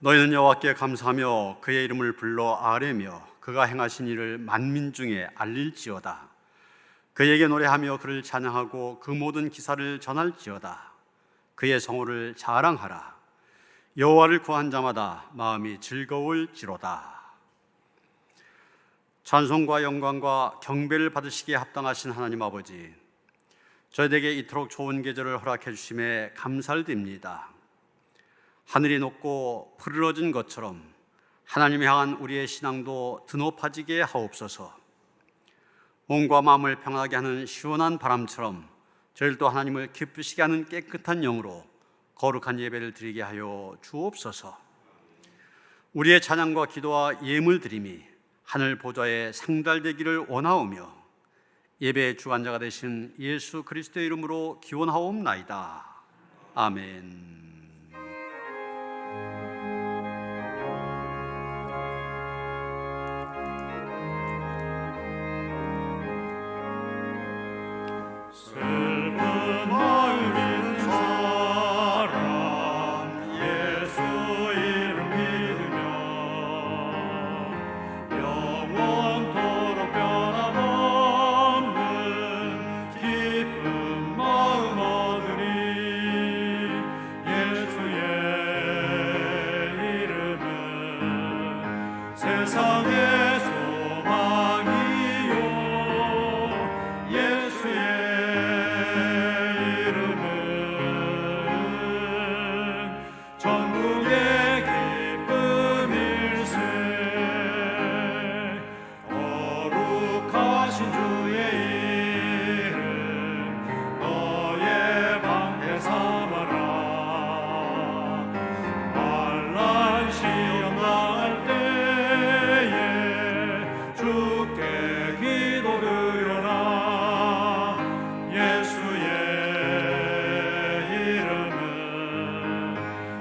너희는 여호와께 감사하며 그의 이름을 불러 아뢰며 그가 행하신 일을 만민 중에 알릴지어다. 그에게 노래하며 그를 찬양하고 그 모든 기사를 전할지어다. 그의 성호를 자랑하라. 여호와를 구한 자마다 마음이 즐거울지로다. 찬송과 영광과 경배를 받으시기에 합당하신 하나님 아버지, 저희에게 이토록 좋은 계절을 허락해 주심에 감사를 드립니다. 하늘이 높고 푸르러진 것처럼 하나님을 향한 우리의 신앙도 드높아지게 하옵소서. 몸과 마음을 평안하게 하는 시원한 바람처럼 저희들도 하나님을 기쁘시게 하는 깨끗한 영으로 거룩한 예배를 드리게 하여 주옵소서. 우리의 찬양과 기도와 예물 드림이 하늘 보좌에 상달되기를 원하오며 예배의 주관자가 되신 예수 그리스도의 이름으로 기원하옵나이다. 아멘.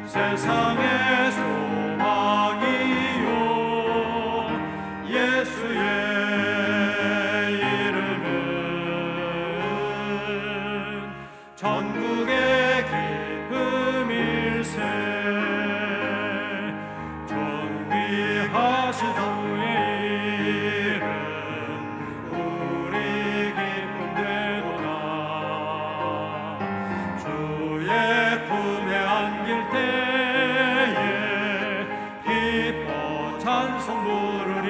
세상의 소망이요 예수의 이름은 전국의 기쁨일세. 존귀하신 주의 이름 우리 기쁨 되도다. 주의 품에 안길 때 찬송 부르리.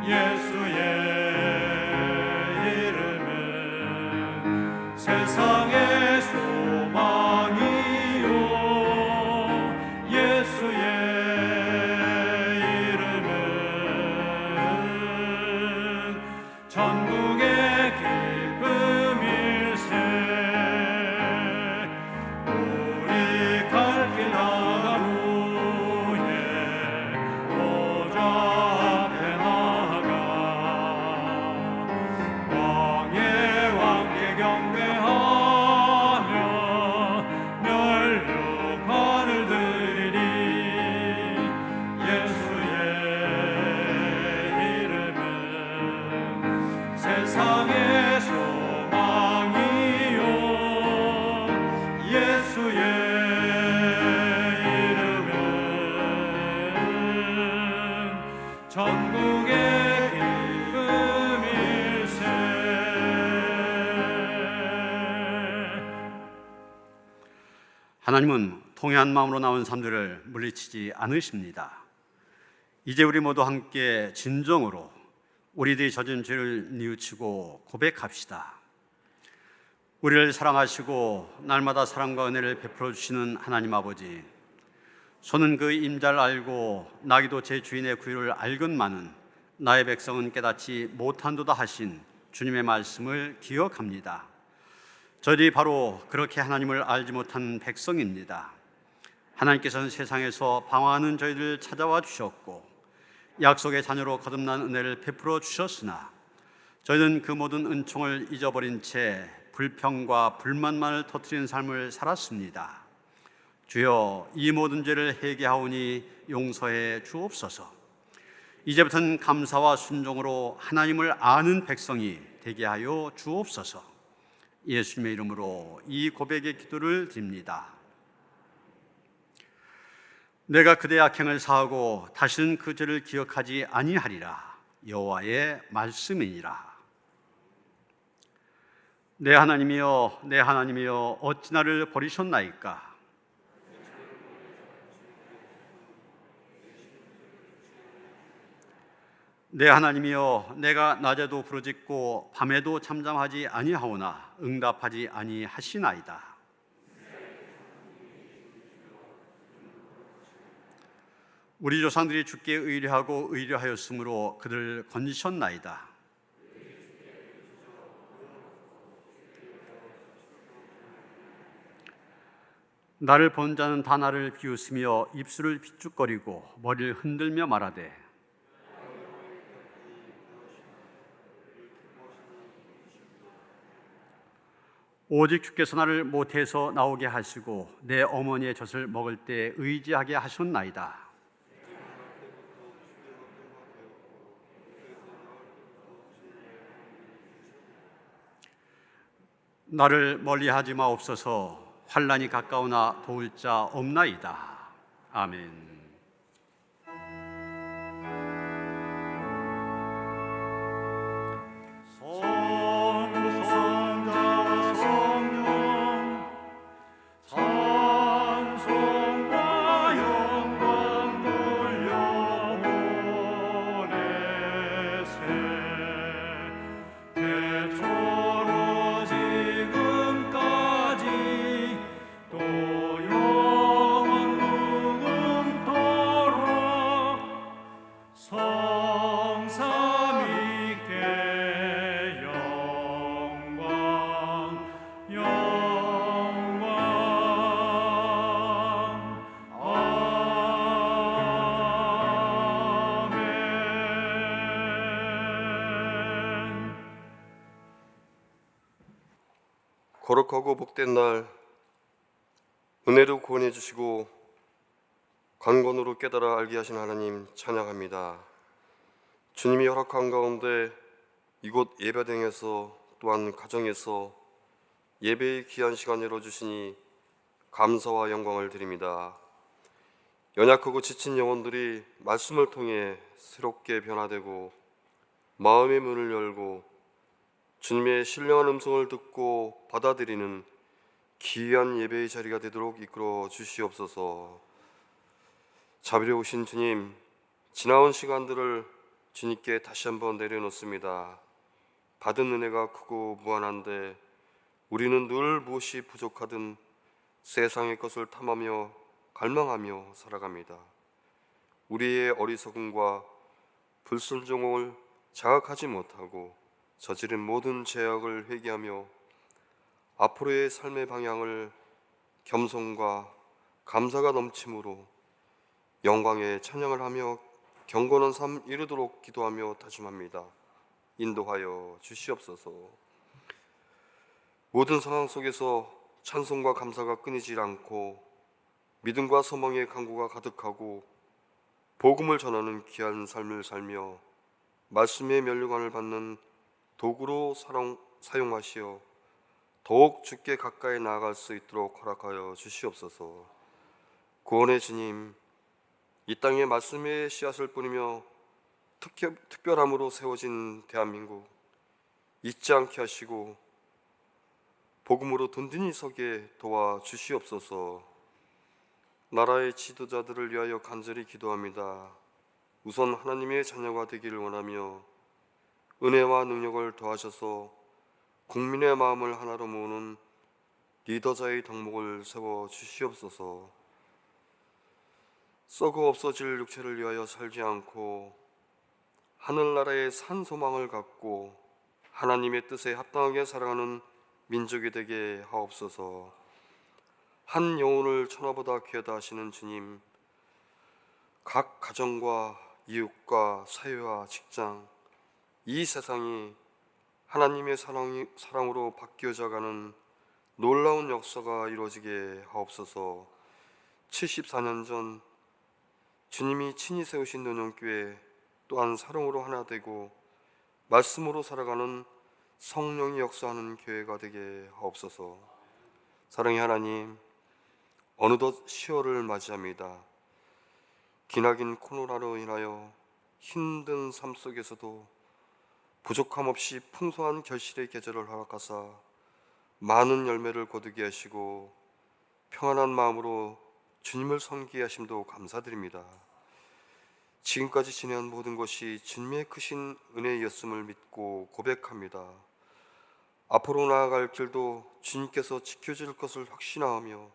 예수의 이름은 세상의 소망이요 예수의 이름은 전국의 기쁨일세. 우리 갈 길 나가고 세상의 소망이요 예수의 이름은 전국의 기쁨일세. 하나님은 통회한 마음으로 나온 사람들을 물리치지 않으십니다. 이제 우리 모두 함께 진정으로 우리들이 젖은 죄를 뉘우치고 고백합시다. 우리를 사랑하시고 날마다 사랑과 은혜를 베풀어 주시는 하나님 아버지, 소는 그 임자를 알고 나기도 제 주인의 구유를 알건만은 나의 백성은 깨닫지 못한도다 하신 주님의 말씀을 기억합니다. 저희들이 바로 그렇게 하나님을 알지 못한 백성입니다. 하나님께서는 세상에서 방황하는 저희들을 찾아와 주셨고 약속의 자녀로 거듭난 은혜를 베풀어 주셨으나 저희는 그 모든 은총을 잊어버린 채 불평과 불만만을 터뜨리는 삶을 살았습니다. 주여, 이 모든 죄를 회개하오니 용서해 주옵소서. 이제부터는 감사와 순종으로 하나님을 아는 백성이 되게 하여 주옵소서. 예수님의 이름으로 이 고백의 기도를 드립니다. 내가 그대의 악행을 사하고 다시는 그 죄를 기억하지 아니하리라. 여호와의 말씀이니라. 내 하나님이여, 내 하나님이여, 어찌 나를 버리셨나이까? 내 하나님이여, 내가 낮에도 부르짖고 밤에도 잠잠하지 아니하오나 응답하지 아니하시나이다. 우리 조상들이 주께 의뢰하고 의뢰하였으므로 그들을 건지셨나이다. 나를 본 자는 다 나를 비웃으며 입술을 비죽거리고 머리를 흔들며 말하되 오직 주께서 나를 모태에서 나오게 하시고 내 어머니의 젖을 먹을 때 의지하게 하셨나이다. 나를 멀리하지 마옵소서. 환난이 가까우나 도울 자 없나이다. 아멘. 거룩하고 복된 날 은혜로 구원해 주시고 강권으로 깨달아 알게 하신 하나님 찬양합니다. 주님이 허락한 가운데 이곳 예배당에서 또한 가정에서 예배의 귀한 시간 열어주시니 감사와 영광을 드립니다. 연약하고 지친 영혼들이 말씀을 통해 새롭게 변화되고 마음의 문을 열고 주님의 신령한 음성을 듣고 받아들이는 귀한 예배의 자리가 되도록 이끌어 주시옵소서. 자비로우신 주님, 지나온 시간들을 주님께 다시 한번 내려놓습니다. 받은 은혜가 크고 무한한데 우리는 늘 무엇이 부족하든 세상의 것을 탐하며 갈망하며 살아갑니다. 우리의 어리석음과 불순종을 자각하지 못하고 저지른 모든 죄악을 회개하며 앞으로의 삶의 방향을 겸손과 감사가 넘침으로 영광의 찬양을 하며 경건한 삶 이루도록 기도하며 다짐합니다. 인도하여 주시옵소서. 모든 상황 속에서 찬송과 감사가 끊이질 않고 믿음과 소망의 강구가 가득하고 복음을 전하는 귀한 삶을 살며 말씀의 면류관을 받는 도구로 사용하시어 더욱 주께 가까이 나아갈 수 있도록 허락하여 주시옵소서. 구원의 주님, 이 땅에 말씀의 씨앗을 뿌리며 특별함으로 세워진 대한민국 잊지 않게 하시고 복음으로 든든히 서게 도와주시옵소서. 나라의 지도자들을 위하여 간절히 기도합니다. 우선 하나님의 자녀가 되기를 원하며 은혜와 능력을 더하셔서 국민의 마음을 하나로 모으는 리더자의 덕목을 세워 주시옵소서. 썩어 없어질 육체를 위하여 살지 않고 하늘나라의 산 소망을 갖고 하나님의 뜻에 합당하게 살아가는 민족이 되게 하옵소서. 한 영혼을 천하보다 귀하다 하시는 주님, 각 가정과 이웃과 사회와 직장, 이 세상이 하나님의 사랑으로 바뀌어져 가는 놀라운 역사가 이루어지게 하옵소서. 74년 전 주님이 친히 세우신 논영교회 또한 사랑으로 하나 되고 말씀으로 살아가는 성령이 역사하는 교회가 되게 하옵소서. 사랑의 하나님, 어느덧 10월을 맞이합니다. 기나긴 코로나로 인하여 힘든 삶 속에서도 부족함 없이 풍성한 결실의 계절을 허락하사 많은 열매를 거두게 하시고 평안한 마음으로 주님을 섬기게 하심도 감사드립니다. 지금까지 지내온 모든 것이 주님의 크신 은혜였음을 믿고 고백합니다. 앞으로 나아갈 길도 주님께서 지켜줄 것을 확신하며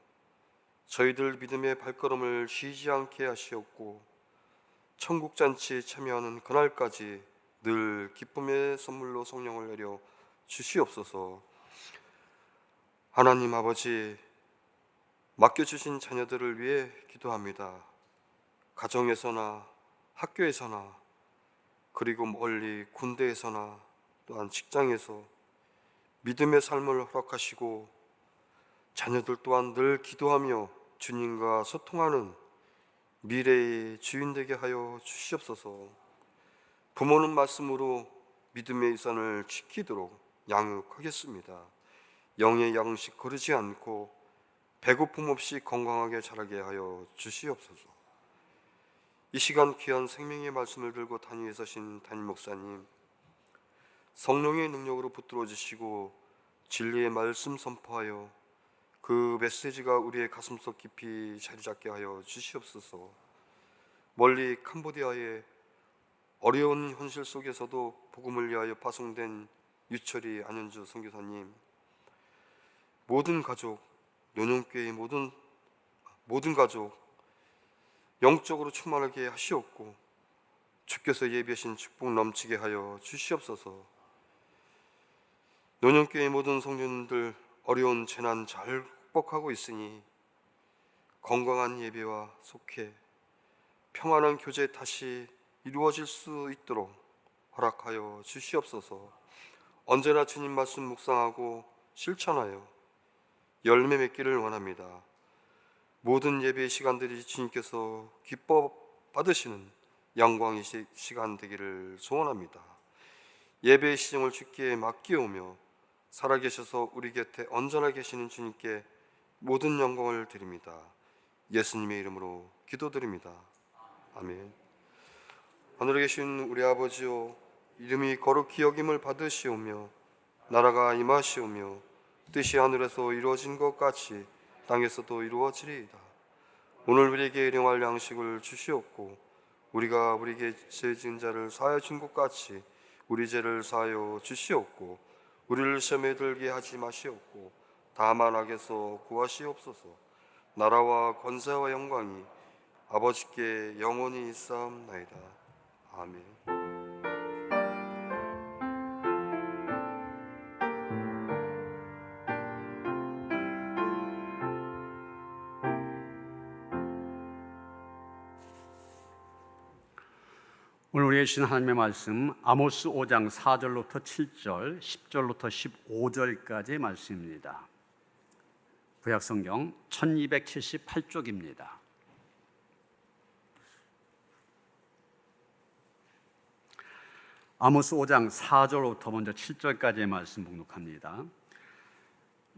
저희들 믿음의 발걸음을 쉬지 않게 하시옵고 천국 잔치에 참여하는 그날까지 늘 기쁨의 선물로 성령을 내려 주시옵소서. 하나님 아버지, 맡겨주신 자녀들을 위해 기도합니다. 가정에서나 학교에서나 그리고 멀리 군대에서나 또한 직장에서 믿음의 삶을 허락하시고 자녀들 또한 늘 기도하며 주님과 소통하는 미래의 주인 되게 하여 주시옵소서. 부모는 말씀으로 믿음의 유산을 지키도록 양육하겠습니다. 영의 양식 거르지 않고 배고픔 없이 건강하게 자라게 하여 주시옵소서. 이 시간 귀한 생명의 말씀을 들고 단위에 서신 담임 목사님, 성령의 능력으로 붙들어 주시고 진리의 말씀 선포하여 그 메시지가 우리의 가슴속 깊이 자리 잡게 하여 주시옵소서. 멀리 캄보디아의 어려운 현실 속에서도 복음을 위하여 파송된 유철이 안현주 선교사님, 모든 가족, 노년교회의 모든 가족 영적으로 충만하게 하시옵고 주께서 예비하신 축복 넘치게 하여 주시옵소서. 노년교회의 모든 성도님들 어려운 재난 잘 극복하고 있으니 건강한 예배와 속회, 평안한 교제 다시 이루어질 수 있도록 허락하여 주시옵소서. 언제나 주님 말씀 묵상하고 실천하여 열매 맺기를 원합니다. 모든 예배의 시간들이 주님께서 기뻐 받으시는 영광의 시간 되기를 소원합니다. 예배의 시정을 주께 맡기오며 살아계셔서 우리 곁에 언제나 계시는 주님께 모든 영광을 드립니다. 예수님의 이름으로 기도드립니다. 아멘. 하늘에 계신 우리 아버지요, 이름이 거룩히 여김을 받으시오며 나라가 임하시오며 뜻이 하늘에서 이루어진 것 같이 땅에서도 이루어지리이다. 오늘 우리에게 일용할 양식을 주시옵고 우리가 우리에게 죄 지은 자를 사하여 준 것 같이 우리 죄를 사하여 주시옵고 우리를 시험에 들게 하지 마시옵고 다만 악에서 구하시옵소서. 나라와 권세와 영광이 아버지께 영원히 있사옵나이다. 아멘. 오늘 우리에게 주신 하나님의 말씀 아모스 5장 4절로부터 7절, 10절로부터 15절까지의 말씀입니다. 구약성경 1278쪽입니다. 아모스 5장 4절로부터 먼저 7절까지의 말씀 봉독합니다.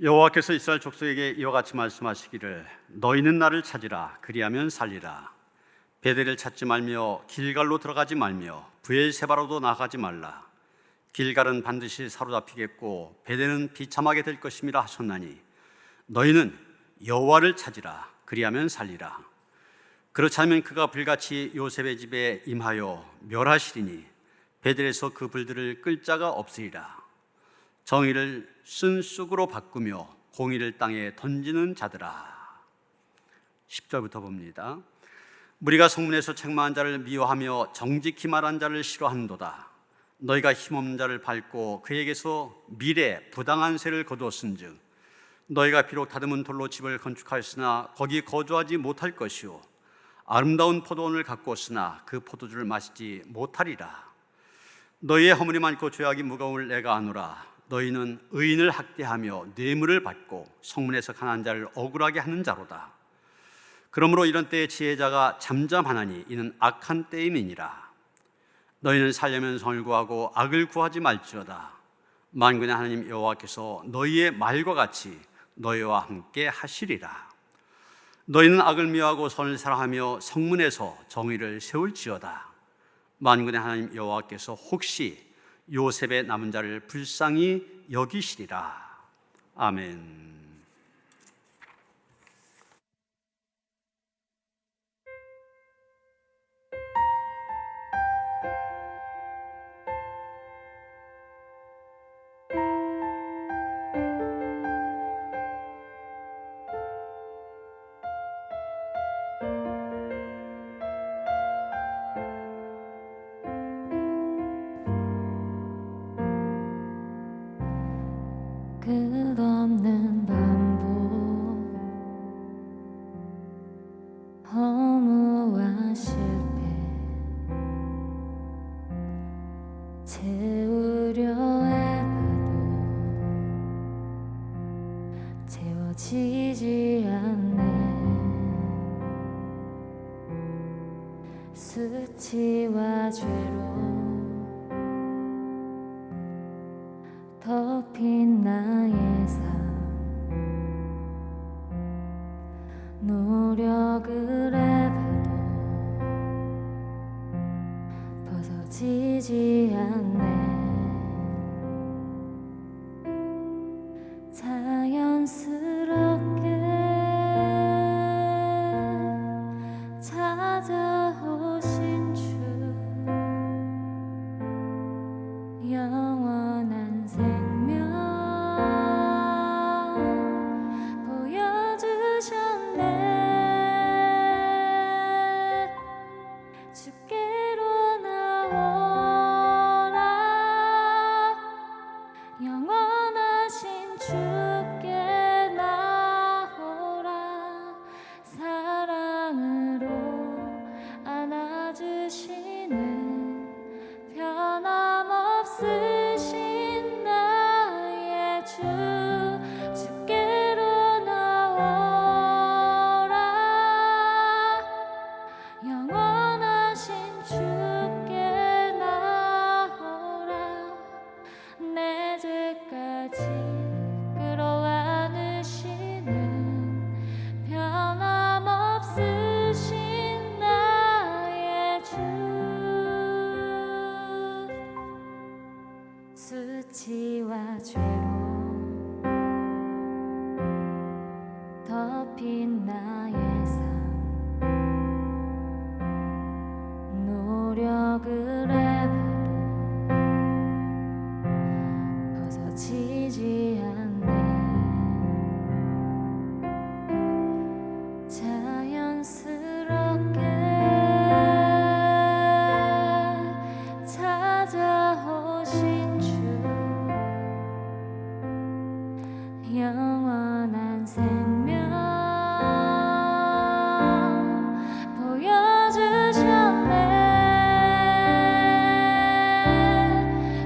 여호와께서 이스라엘 족속에게 이와 같이 말씀하시기를 너희는 나를 찾으라 그리하면 살리라. 베델을 찾지 말며 길갈로 들어가지 말며 브엘세바로도 나가지 말라. 길갈은 반드시 사로잡히겠고 베델은 비참하게 될 것임이라 하셨나니 너희는 여호와를 찾으라 그리하면 살리라. 그렇지 않으면 그가 불같이 요셉의 집에 임하여 멸하시리니 베델에서 그 불들을 끌 자가 없으리라. 정의를 쓴 쑥으로 바꾸며 공의를 땅에 던지는 자들아. 10절부터 봅니다. 무리가 성문에서 책망한 자를 미워하며 정직히 말한 자를 싫어한도다. 너희가 힘없는 자를 밟고 그에게서 미래 부당한 세를 거두었은즉 너희가 비록 다듬은 돌로 집을 건축하였으나 거기 거주하지 못할 것이요 아름다운 포도원을 가꾸었으나 그 포도주를 마시지 못하리라. 너희의 허물이 많고 죄악이 무거움을 내가 아노라. 너희는 의인을 학대하며 뇌물을 받고 성문에서 가난한 자를 억울하게 하는 자로다. 그러므로 이런 때에 지혜자가 잠잠하나니 이는 악한 때임이니라. 너희는 살려면 성을 구하고 악을 구하지 말지어다. 만군의 하나님 여호와께서 너희의 말과 같이 너희와 함께 하시리라. 너희는 악을 미워하고 선을 사랑하며 성문에서 정의를 세울지어다. 만군의 하나님 여호와께서 혹시 요셉의 남은 자를 불쌍히 여기시리라. 아멘. 끝없는 반복, 허무와 실패, 채우려 해봐도 채워지지 않네. 수치와 죄로 덮인 나의 삶, 노력을 해봐도 벗어지지 않네. 자연스럽게 찾아오신 주, 영원한 생명 보여주셨네. 주께로 나오라. 영원하신 주께 나오라. 사랑으로 안아주시는 변함없으신 나의 주, 주께로 나오라. 영원하신 주께 나오라. 내 죄까지 끌어안으시는 변함없으신 나의 주, 수치와 죄로 덮인 나의 삶, 노력을 해봐도 벗어지지 않네. 자연스럽게 찾아오신 주, 영원한 생명 보여주셨네.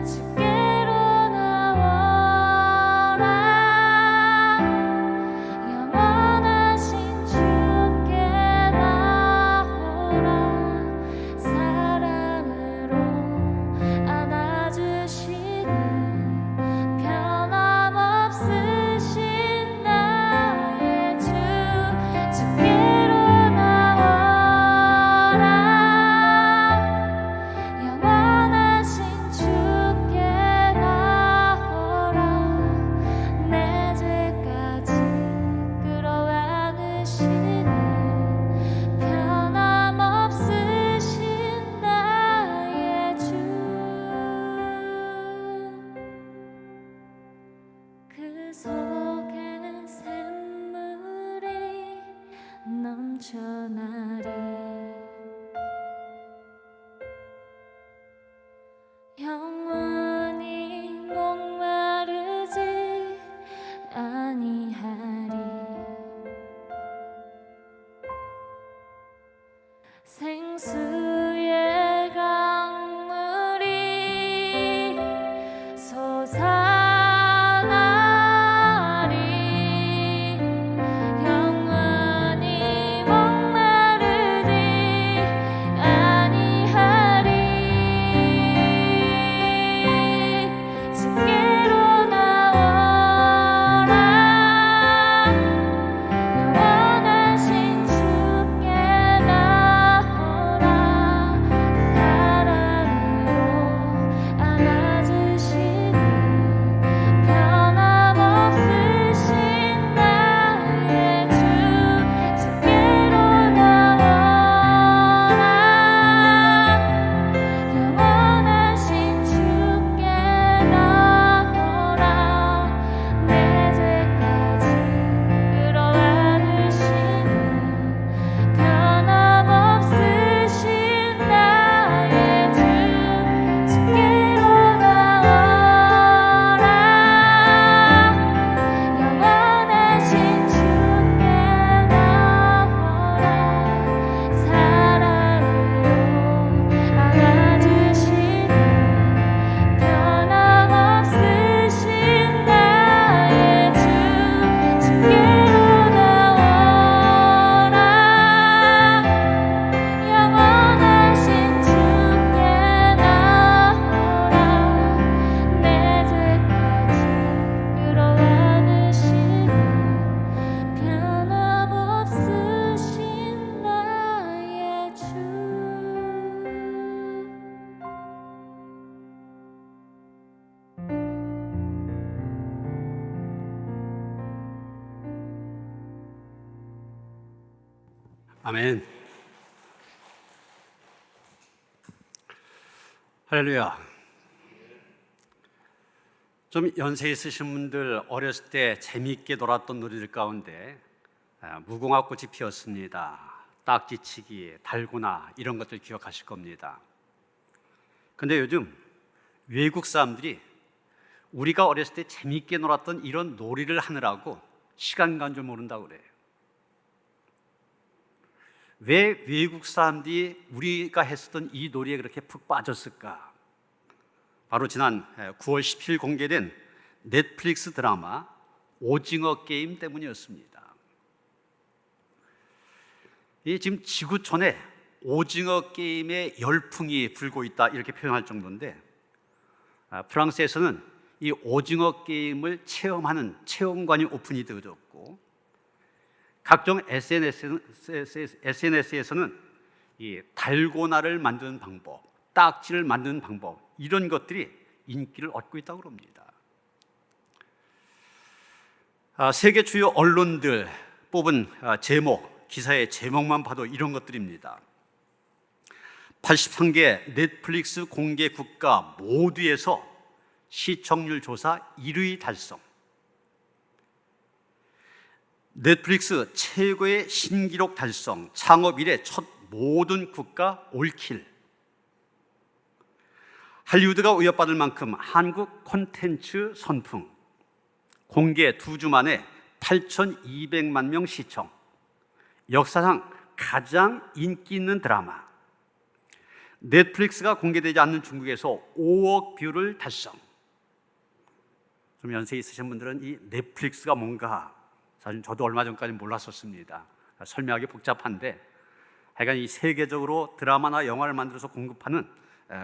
주께로 나오라. 영원하신 주께 나오라. 사랑으로 안아주시는 변함없으신 나의 주, 주께로 나오라. 영원하신 주께 나오라. 내 죄까지 끌어안으시는 변함없으신 나의 주, 그 속에 샘물이 넘쳐나리. 영원히 목마르지 아니하리. 생수의 강물이 솟아나리. 아멘. 할렐루야. 좀 연세 있으신 분들 어렸을 때 재미있게 놀았던 놀이들 가운데 무궁화꽃이 피었습니다. 딱지치기, 달고나 이런 것들 기억하실 겁니다. 근데 요즘 외국 사람들이 우리가 어렸을 때 재미있게 놀았던 이런 놀이를 하느라고 시간 간 줄 모른다고 그래요. 왜 외국 사람들이 우리가 했었던 이 놀이에 그렇게 푹 빠졌을까? 바로 지난 9월 10일 공개된 넷플릭스 드라마 오징어 게임 때문이었습니다. 이 지금 지구촌에 오징어 게임의 열풍이 불고 있다 이렇게 표현할 정도인데, 프랑스에서는 이 오징어 게임을 체험하는 체험관이 오픈이 되어졌고, 각종 SNS에서는 이 달고나를 만드는 방법, 딱지를 만드는 방법 이런 것들이 인기를 얻고 있다고 합니다. 세계 주요 언론들 뽑은 기사의 제목만 봐도 이런 것들입니다. 83개 넷플릭스 공개 국가 모두에서 시청률 조사 1위 달성. 넷플릭스 최고의 신기록 달성. 창업 이래 첫 모든 국가 올킬. 할리우드가 위협받을 만큼 한국 콘텐츠 선풍. 공개 2주 만에 8,200만 명 시청. 역사상 가장 인기 있는 드라마. 넷플릭스가 공개되지 않는 중국에서 5억 뷰를 달성. 좀 연세 있으신 분들은 이 넷플릭스가 뭔가, 사실 저도 얼마 전까지 몰랐었습니다. 설명하기 복잡한데, 하여간 이 세계적으로 드라마나 영화를 만들어서 공급하는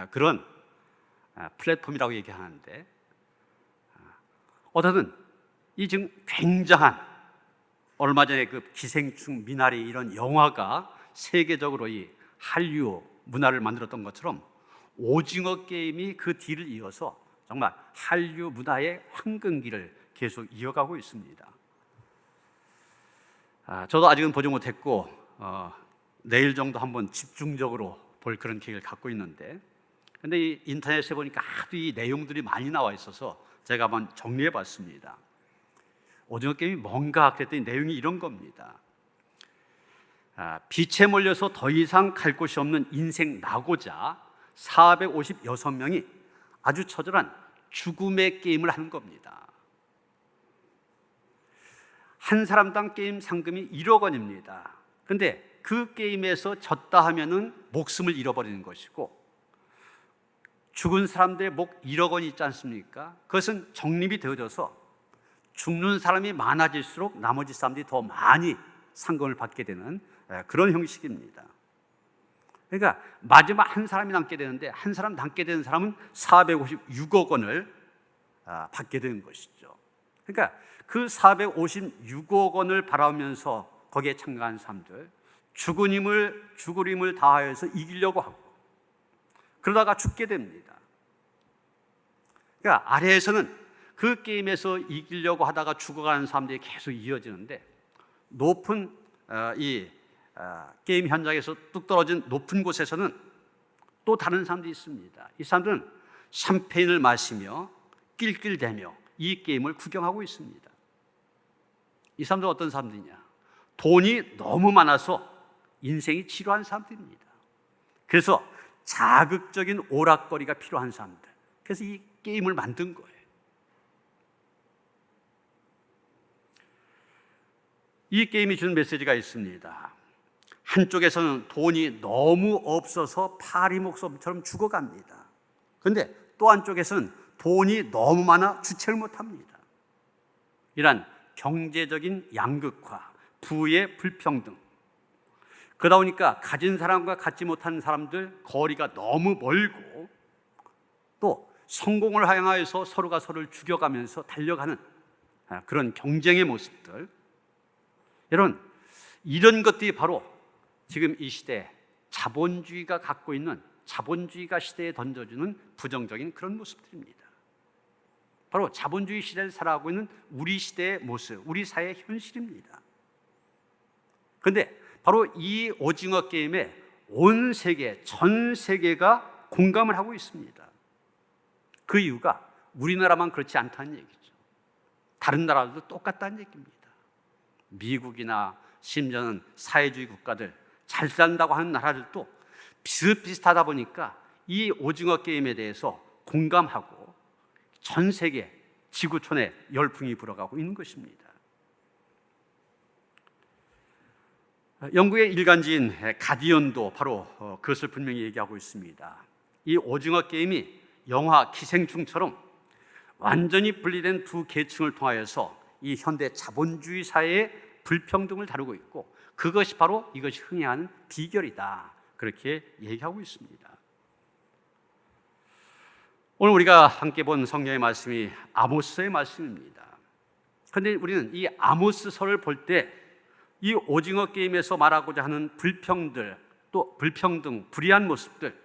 그런 플랫폼이라고 얘기하는데, 어쨌든 이 지금 굉장한, 얼마 전에 그 기생충 미나리 이런 영화가 세계적으로 이 한류 문화를 만들었던 것처럼 오징어 게임이 그 뒤를 이어서 정말 한류 문화의 황금기를 계속 이어가고 있습니다. 저도 아직은 보지 못했고 내일 정도 한번 집중적으로 볼 그런 계획을 갖고 있는데, 근데 이 인터넷에 보니까 하도 이 내용들이 많이 나와 있어서 제가 한번 정리해 봤습니다. 오징어 게임이 뭔가 그랬더니 내용이 이런 겁니다. 빛에 몰려서 더 이상 갈 곳이 없는 인생 낙오자 456명이 아주 처절한 죽음의 게임을 하는 겁니다. 한 사람당 게임 상금이 1억 원입니다. 그런데 그 게임에서 졌다 하면은 목숨을 잃어버리는 것이고, 죽은 사람들의 목 1억 원이 있지 않습니까? 그것은 적립이 되어져서 죽는 사람이 많아질수록 나머지 사람들이 더 많이 상금을 받게 되는 그런 형식입니다. 그러니까 마지막 한 사람이 남게 되는데, 한 사람 남게 되는 사람은 456억 원을 받게 되는 것이죠. 그러니까 그 456억 원을 바라면서 거기에 참가한 사람들, 죽을 힘을 다하여서 이기려고 하고, 그러다가 죽게 됩니다. 그러니까 아래에서는 그 게임에서 이기려고 하다가 죽어가는 사람들이 계속 이어지는데, 높은 게임 현장에서 뚝 떨어진 높은 곳에서는 또 다른 사람들이 있습니다. 이 사람들은 샴페인을 마시며 낄낄대며 이 게임을 구경하고 있습니다. 이 사람들은 어떤 사람들이냐? 돈이 너무 많아서 인생이 지루한 사람들입니다. 그래서 자극적인 오락거리가 필요한 사람들, 그래서 이 게임을 만든 거예요. 이 게임이 주는 메시지가 있습니다. 한쪽에서는 돈이 너무 없어서 파리목숨처럼 죽어갑니다. 그런데 또 한쪽에서는 돈이 너무 많아 주체를 못합니다. 이란 경제적인 양극화, 부의 불평등, 그러다 보니까 가진 사람과 갖지 못한 사람들 거리가 너무 멀고, 또 성공을 향하여서 서로가 서로를 죽여가면서 달려가는 그런 경쟁의 모습들, 여러분, 이런 것들이 바로 지금 이 시대 자본주의가 갖고 있는, 자본주의가 시대에 던져주는 부정적인 그런 모습들입니다. 바로 자본주의 시대를 살아가고 있는 우리 시대의 모습, 우리 사회의 현실입니다. 그런데 바로 이 오징어 게임에 온 세계, 전 세계가 공감을 하고 있습니다. 그 이유가 우리나라만 그렇지 않다는 얘기죠. 다른 나라들도 똑같다는 얘기입니다. 미국이나 심지어는 사회주의 국가들, 잘 산다고 하는 나라들도 비슷비슷하다 보니까 이 오징어 게임에 대해서 공감하고 전 세계 지구촌에 열풍이 불어가고 있는 것입니다. 영국의 일간지인 가디언도 바로 그것을 분명히 얘기하고 있습니다. 이 오징어 게임이 영화 기생충처럼 완전히 분리된 두 계층을 통하여서 이 현대 자본주의 사회의 불평등을 다루고 있고, 그것이 바로 이것이 흥행하는 비결이다, 그렇게 얘기하고 있습니다. 오늘 우리가 함께 본 성경의 말씀이 아모스의 말씀입니다. 그런데 우리는 이 아모스서를 볼 때 이 오징어 게임에서 말하고자 하는 불평들, 또 불평등, 불의한 모습들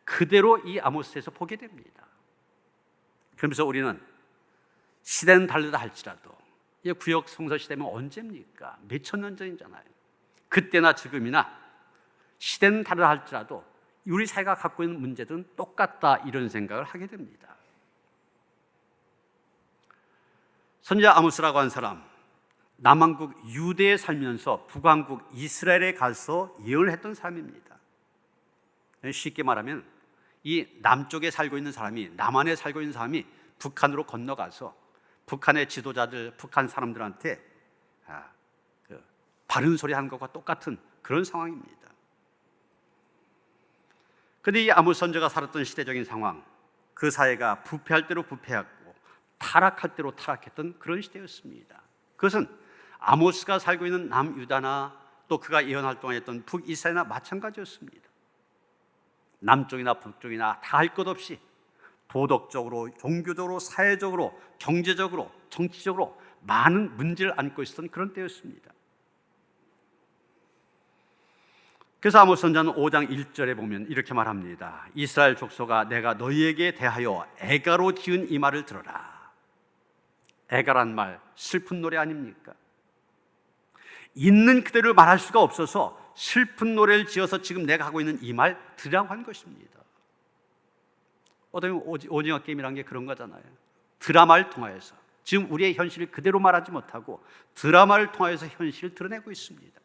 그대로 이 아모스에서 보게 됩니다. 그러면서 우리는 시대는 다르다 할지라도 이 구약 성서 시대면 언제입니까? 몇천 년 전이잖아요. 그때나 지금이나 시대는 다르다 할지라도 우리 사회가 갖고 있는 문제들은 똑같다, 이런 생각을 하게 됩니다. 선지자 아모스라고 한 사람, 남왕국 유대에 살면서 북왕국 이스라엘에 가서 예언을 했던 사람입니다. 쉽게 말하면 이 남쪽에 살고 있는 사람이, 남한에 살고 있는 사람이 북한으로 건너가서 북한의 지도자들, 북한 사람들한테 바른 소리 하는 것과 똑같은 그런 상황입니다. 그런데 이 아모스 선지자가 살았던 시대적인 상황, 그 사회가 부패할 대로 부패했고 타락할 대로 타락했던 그런 시대였습니다. 그것은 아모스가 살고 있는 남유다나 또 그가 예언 활동했던 북이스라엘이나 마찬가지였습니다. 남쪽이나 북쪽이나 다 할 것 없이 도덕적으로, 종교적으로, 사회적으로, 경제적으로, 정치적으로 많은 문제를 안고 있었던 그런 때였습니다. 그래서 아모스 선지자는 5장 1절에 보면 이렇게 말합니다. 이스라엘 족속아, 내가 너희에게 대하여 애가로 지은 이 말을 들어라. 애가란 말, 슬픈 노래 아닙니까? 있는 그대로 말할 수가 없어서 슬픈 노래를 지어서 지금 내가 하고 있는 이 말 들으라고 한 것입니다. 어떻게 보면 오징어 게임이라는 게 그런 거잖아요. 드라마를 통하여서 지금 우리의 현실을 그대로 말하지 못하고 드라마를 통하여서 현실을 드러내고 있습니다.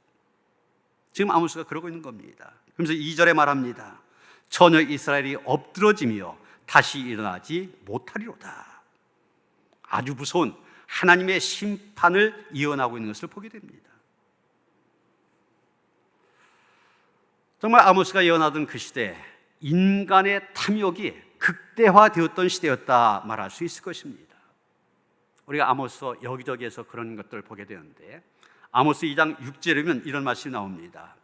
지금 아모스가 그러고 있는 겁니다. 그러면서 2절에 말합니다. 전혀 이스라엘이 엎드러지며 다시 일어나지 못하리로다. 아주 무서운 하나님의 심판을 예언하고 있는 것을 보게 됩니다. 정말 아모스가 예언하던 그 시대, 인간의 탐욕이 극대화되었던 시대였다 말할 수 있을 것입니다. 우리가 아모스 여기저기에서 그런 것들을 보게 되는데, 아모스 2장 6절에 보면 이런 말씀이 나옵니다.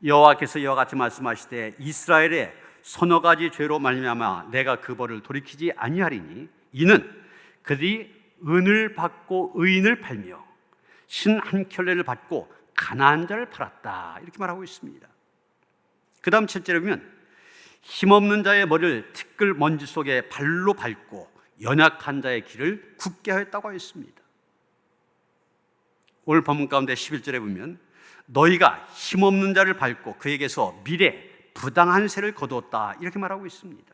여호와께서 이와 같이 말씀하시되 이스라엘의 서너 가지 죄로 말미암아 내가 그 벌을 돌이키지 아니하리니 이는 그들이 은을 받고 의인을 팔며 신 한 켤레를 받고 가난한 자를 팔았다, 이렇게 말하고 있습니다. 그 다음 7절에 보면 힘없는 자의 머리를 티끌 먼지 속에 발로 밟고 연약한 자의 길을 굳게 하였다고 하였습니다. 오늘 본문 가운데 11절에 보면 너희가 힘없는 자를 밟고 그에게서 미래 부당한 세를 거두었다, 이렇게 말하고 있습니다.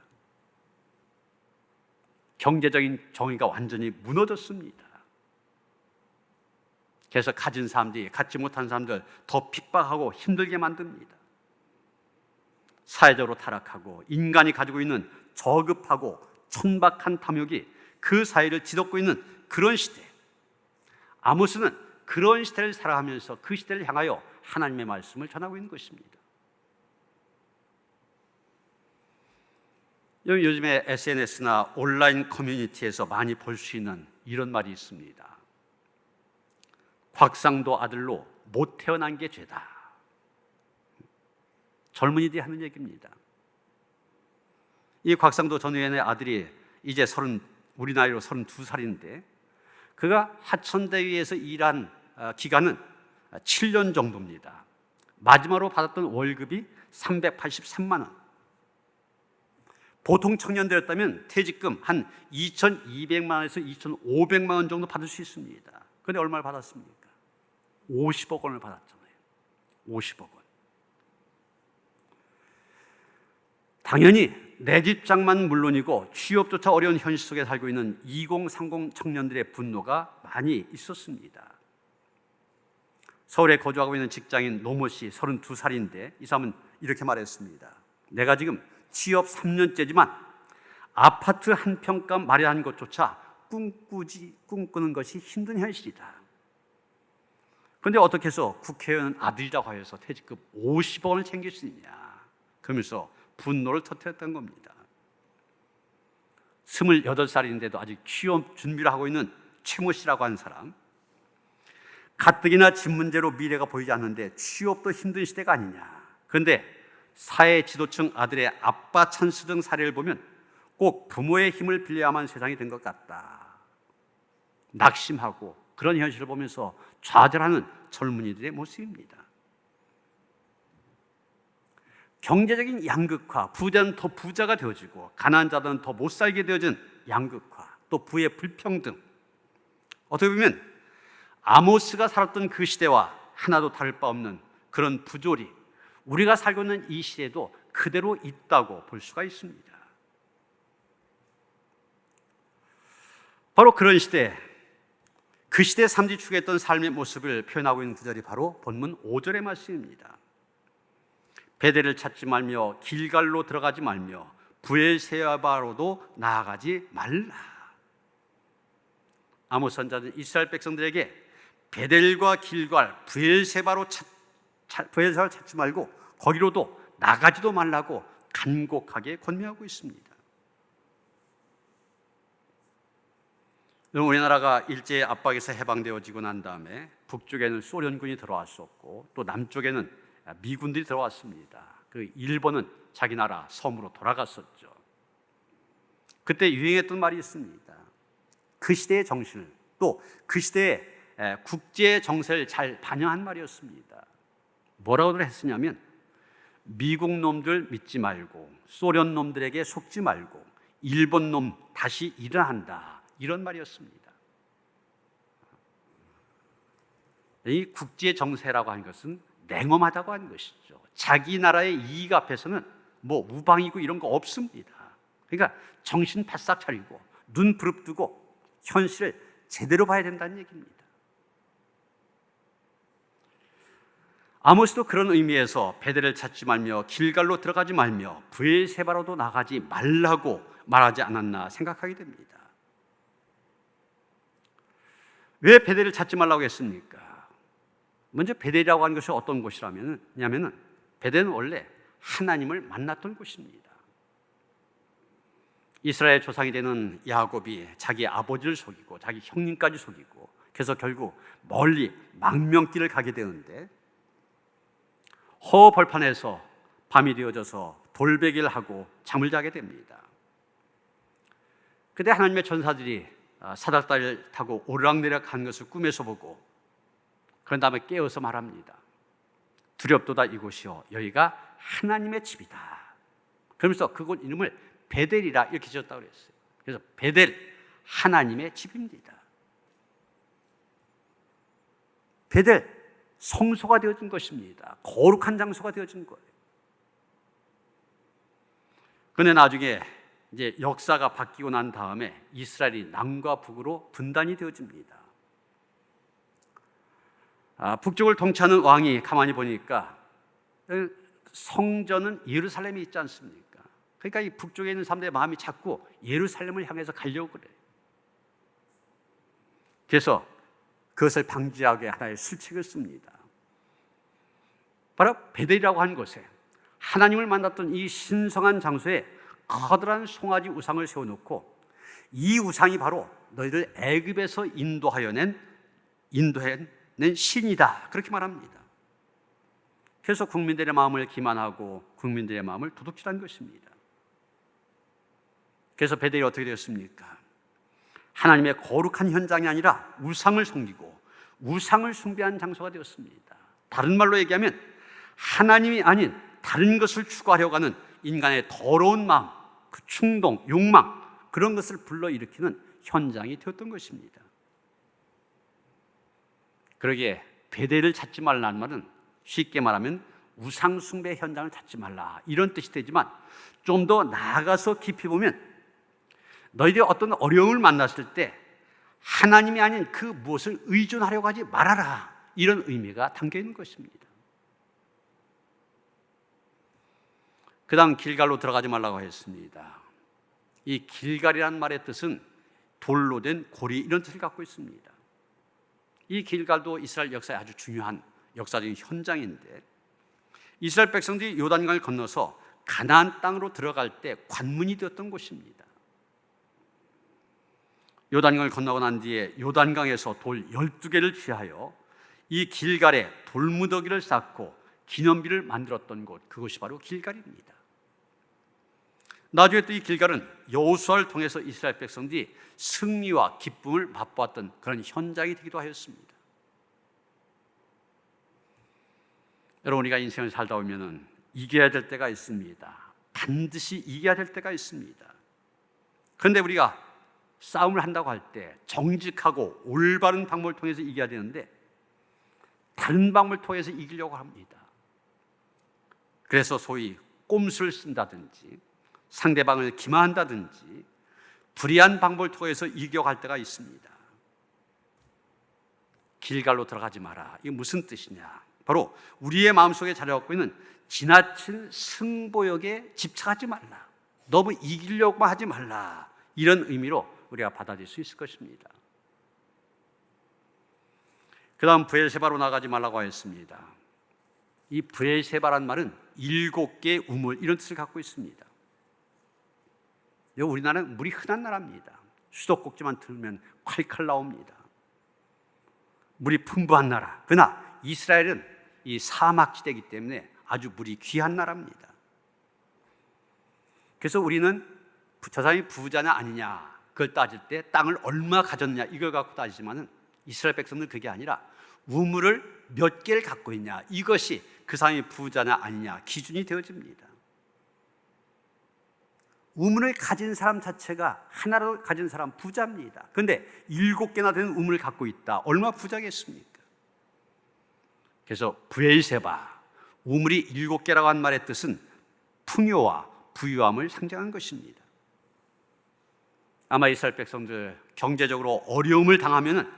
경제적인 정의가 완전히 무너졌습니다. 그래서 가진 사람들이 갖지 못한 사람들 더 핍박하고 힘들게 만듭니다. 사회적으로 타락하고 인간이 가지고 있는 저급하고 천박한 탐욕이 그 사회를 뒤덮고 있는 그런 시대, 아모스는 그런 시대를 살아가면서 그 시대를 향하여 하나님의 말씀을 전하고 있는 것입니다. 요즘에 SNS나 온라인 커뮤니티에서 많이 볼 수 있는 이런 말이 있습니다. 곽상도 아들로 못 태어난 게 죄다. 젊은이들이 하는 얘기입니다. 이 곽상도 전 의원의 아들이 이제 우리 나이로 32살인데 그가 하천대위에서 일한 기간은 7년 정도입니다. 마지막으로 받았던 월급이 383만 원. 보통 청년들이었다면 퇴직금 한 2,200만 원에서 2,500만 원 정도 받을 수 있습니다. 그런데 얼마를 받았습니까? 50억 원을 받았잖아요. 50억 원. 당연히 내 집장만 물론이고 취업조차 어려운 현실 속에 살고 있는 2030 청년들의 분노가 많이 있었습니다. 서울에 거주하고 있는 직장인 노모 씨 32살인데 이 사람은 이렇게 말했습니다. 내가 지금 취업 3년째지만 아파트 한 평값 마련하는 것조차 꿈꾸는 것이 힘든 현실이다. 그런데 어떻게 해서 국회의원 아들이라고 하여서 퇴직금 50억 원을 챙길 수 있냐, 그러면서 분노를 터뜨렸던 겁니다. 28살인데도 아직 취업 준비를 하고 있는 최모 씨라고 하는 사람, 가뜩이나 집 문제로 미래가 보이지 않는데 취업도 힘든 시대가 아니냐. 그런데 사회 지도층 아들의 아빠 찬스 등 사례를 보면 꼭 부모의 힘을 빌려야만 세상이 된 것 같다. 낙심하고 그런 현실을 보면서 좌절하는 젊은이들의 모습입니다. 경제적인 양극화, 부자는 더 부자가 되어지고 가난한 자들은 더 못 살게 되어진 양극화, 또 부의 불평등, 어떻게 보면 아모스가 살았던 그 시대와 하나도 다를 바 없는 그런 부조리, 우리가 살고 있는 이 시대도 그대로 있다고 볼 수가 있습니다. 바로 그런 시대, 그 시대에 삼지축했던 삶의 모습을 표현하고 있는 구절이 바로 본문 5절의 말씀입니다. 베델을 찾지 말며 길갈로 들어가지 말며 브엘세바로도 나아가지 말라. 아모스 선지자는 이스라엘 백성들에게 베델과 길갈, 브엘세바로 찾지 말고 거기로도 나가지도 말라고 간곡하게 권면하고 있습니다. 우리나라가 일제의 압박에서 해방되어지고 난 다음에 북쪽에는 소련군이 들어왔었고 또 남쪽에는 미군들이 들어왔습니다. 그 일본은 자기 나라 섬으로 돌아갔었죠. 그때 유행했던 말이 있습니다. 그 시대의 정신을, 또 그 시대의 국제 정세를 잘 반영한 말이었습니다. 뭐라고 했으냐면, 미국 놈들 믿지 말고 소련 놈들에게 속지 말고 일본 놈 다시 일어난다, 이런 말이었습니다. 이 국제 정세라고 하는 것은 냉엄하다고 하는 것이죠. 자기 나라의 이익 앞에서는 뭐 우방이고 이런 거 없습니다. 그러니까 정신 바싹 차리고 눈 부릅뜨고 현실을 제대로 봐야 된다는 얘기입니다. 아모스도 그런 의미에서 베델을 찾지 말며 길갈로 들어가지 말며 브엘세바로도 나가지 말라고 말하지 않았나 생각하게 됩니다. 왜 베델을 찾지 말라고 했습니까? 먼저 베델이라고 하는 것이 어떤 곳이냐면은 베델은 원래 하나님을 만났던 곳입니다. 이스라엘 조상이 되는 야곱이 자기 아버지를 속이고 자기 형님까지 속이고 그래서 결국 멀리 망명길을 가게 되는데 허벌판에서 밤이 되어져서 돌베개를 하고 잠을 자게 됩니다. 그때 하나님의 천사들이 사닥다리를 타고 오르락내리락 하는 것을 꿈에서 보고 그런 다음에 깨어서 말합니다. 두렵도다 이곳이요 여기가 하나님의 집이다. 그러면서 그곳 이름을 베델이라 이렇게 지었다고 그랬어요. 그래서 베델, 하나님의 집입니다. 베델, 성소가 되어진 것입니다. 거룩한 장소가 되어진 거예요. 그런데 나중에 이제 역사가 바뀌고 난 다음에 이스라엘이 남과 북으로 분단이 되어집니다. 북쪽을 통치하는 왕이 가만히 보니까 성전은 예루살렘에 있지 않습니까? 그러니까 이 북쪽에 있는 사람들의 마음이 자꾸 예루살렘을 향해서 가려고 그래요. 그래서 그것을 방지하기 위해 하나의 술책을 씁니다. 바로 베델이라고 하는 곳에 하나님을 만났던 이 신성한 장소에 커다란 송아지 우상을 세워놓고 이 우상이 바로 너희를 애굽에서 인도해낸 신이다, 그렇게 말합니다. 그래서 국민들의 마음을 기만하고 국민들의 마음을 도둑질한 것입니다. 그래서 베델이 어떻게 되었습니까? 하나님의 거룩한 현장이 아니라 우상을 섬기고 우상을 숭배한 장소가 되었습니다. 다른 말로 얘기하면 하나님이 아닌 다른 것을 추구하려고 하는 인간의 더러운 마음, 그 충동, 욕망, 그런 것을 불러일으키는 현장이 되었던 것입니다. 그러기에 베델을 찾지 말라는 말은 쉽게 말하면 우상 숭배 현장을 찾지 말라, 이런 뜻이 되지만 좀 더 나아가서 깊이 보면 너희들이 어떤 어려움을 만났을 때 하나님이 아닌 그 무엇을 의존하려고 하지 말아라, 이런 의미가 담겨 있는 것입니다. 그 다음 길갈로 들어가지 말라고 했습니다. 이 길갈이라는 말의 뜻은 돌로 된 고리, 이런 뜻을 갖고 있습니다. 이 길갈도 이스라엘 역사의 아주 중요한 역사적인 현장인데, 이스라엘 백성들이 요단강을 건너서 가나안 땅으로 들어갈 때 관문이 되었던 곳입니다. 요단강을 건너고 난 뒤에 요단강에서 돌 12개를 취하여 이 길갈에 돌무더기를 쌓고 기념비를 만들었던 곳, 그것이 바로 길갈입니다. 나중에 또 이 길갈은 여호수아를 통해서 이스라엘 백성들이 승리와 기쁨을 맛보았던 그런 현장이 되기도 하였습니다. 여러분, 우리가 인생을 살다 보면 이겨야 될 때가 있습니다. 반드시 이겨야 될 때가 있습니다. 그런데 우리가 싸움을 한다고 할 때 정직하고 올바른 방법을 통해서 이겨야 되는데 다른 방법을 통해서 이기려고 합니다. 그래서 소위 꼼수를 쓴다든지 상대방을 기만한다든지 불의한 방법을 통해서 이기려고 할 때가 있습니다. 길갈로 들어가지 마라, 이게 무슨 뜻이냐? 바로 우리의 마음속에 자리 잡고 있는 지나친 승보욕에 집착하지 말라, 너무 이기려고만 하지 말라, 이런 의미로 우리가 받아들일 수 있을 것입니다. 그 다음 브엘세바로 나가지 말라고 했습니다. 이 브엘세바란 말은 7개의 우물, 이런 뜻을 갖고 있습니다. 우리나라는 물이 흔한 나라입니다. 수도꼭지만 틀면 콸콸 나옵니다. 물이 풍부한 나라. 그러나 이스라엘은 이 사막지대이기 때문에 아주 물이 귀한 나라입니다. 그래서 우리는 저 사람이 부자냐 아니냐, 그걸 따질 때 땅을 얼마 가졌냐, 이걸 갖고 따지지만은 이스라엘 백성들은 그게 아니라 우물을 몇 개를 갖고 있냐, 이것이 그 사람이 부자냐 아니냐 기준이 되어집니다. 우물을 가진 사람 자체가, 하나로 가진 사람 부자입니다. 그런데 7개나 되는 우물을 갖고 있다, 얼마 부자겠습니까? 그래서 브엘세바, 우물이 7개라고 한 말의 뜻은 풍요와 부유함을 상징한 것입니다. 아마 이스라엘 백성들 경제적으로 어려움을 당하면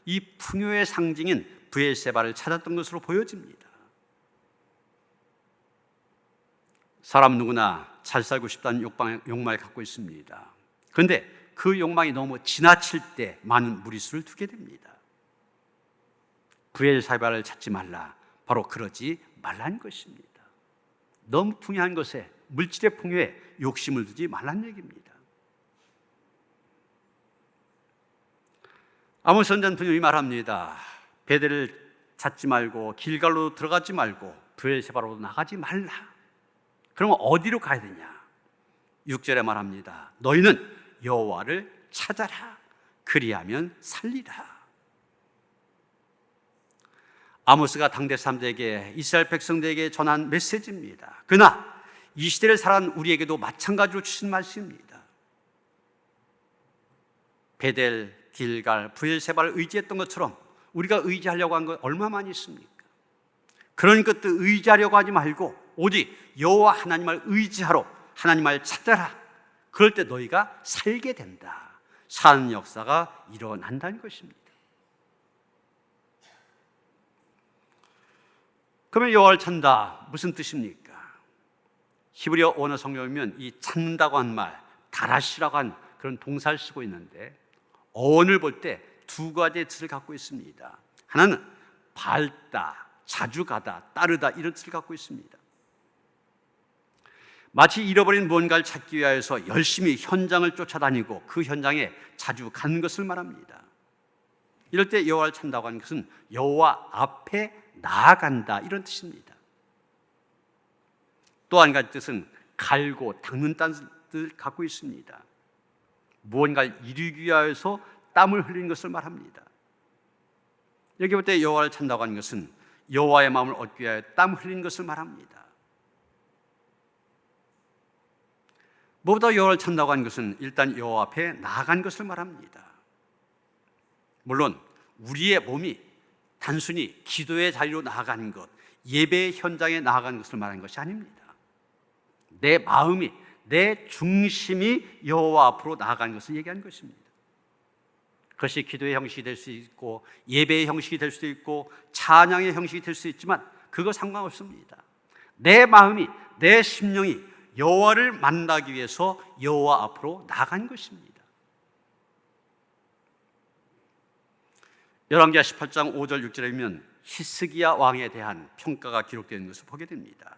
이 풍요의 상징인 브엘세바를 찾았던 것으로 보여집니다. 사람 누구나 잘 살고 싶다는 욕망을 갖고 있습니다. 그런데 그 욕망이 너무 지나칠 때 많은 무리수를 두게 됩니다. 브엘세바를 찾지 말라, 바로 그러지 말라는 것입니다. 너무 풍요한 것에, 물질의 풍요에 욕심을 두지 말라는 얘기입니다. 아모스 선지자는 말합니다. 베델을 찾지 말고 길갈로 들어가지 말고 브엘세바로 나가지 말라. 그러면 어디로 가야 되냐? 6절에 말합니다. 너희는 여호와를 찾아라, 그리하면 살리라. 아모스가 당대 사람들에게, 이스라엘 백성들에게 전한 메시지입니다. 그러나 이 시대를 살아간 우리에게도 마찬가지로 주신 말씀입니다. 베델, 길갈, 브엘세바를 의지했던 것처럼 우리가 의지하려고 한 것 얼마 많이 있습니까? 그런 것들 의지하려고 하지 말고 오직 여호와 하나님을 의지하러 하나님을 찾아라. 그럴 때 너희가 살게 된다. 사는 역사가 일어난다는 것입니다. 그러면 여호와를 찾는다, 무슨 뜻입니까? 히브리어 원어 성경에 보면 이 찾는다고 한 말, 다라시라고 한 그런 동사를 쓰고 있는데 어원을 볼 때 2가지의 뜻을 갖고 있습니다. 하나는 밟다, 자주 가다, 따르다, 이런 뜻을 갖고 있습니다. 마치 잃어버린 무언가를 찾기 위해서 열심히 현장을 쫓아다니고 그 현장에 자주 가는 것을 말합니다. 이럴 때 여호와를 찾는다고 하는 것은 여호와 앞에 나아간다, 이런 뜻입니다. 또 한 가지 뜻은 갈고 닦는다는 뜻을 갖고 있습니다. 무언가를 이루기 위하여서 땀을 흘리는 것을 말합니다. 여기 볼 때 여호와를 찾는다고 하는 것은 여호와의 마음을 얻기 위하여 땀 흘리는 것을 말합니다. 무엇보다 여호와를 찾는다고 하는 것은 일단 여호와 앞에 나아간 것을 말합니다. 물론 우리의 몸이 단순히 기도의 자리로 나아가는 것, 예배의 현장에 나아가는 것을 말하는 것이 아닙니다. 내 마음이, 내 중심이 여호와 앞으로 나아가는 것을 얘기하는 것입니다. 그것이 기도의 형식이 될 수 있고 예배의 형식이 될 수도 있고 찬양의 형식이 될 수 있지만 그거 상관없습니다. 내 마음이, 내 심령이 여호와를 만나기 위해서 여호와 앞으로 나간 것입니다. 열왕기하 18장 5절 6절에 보면 히스기야 왕에 대한 평가가 기록되는 것을 보게 됩니다.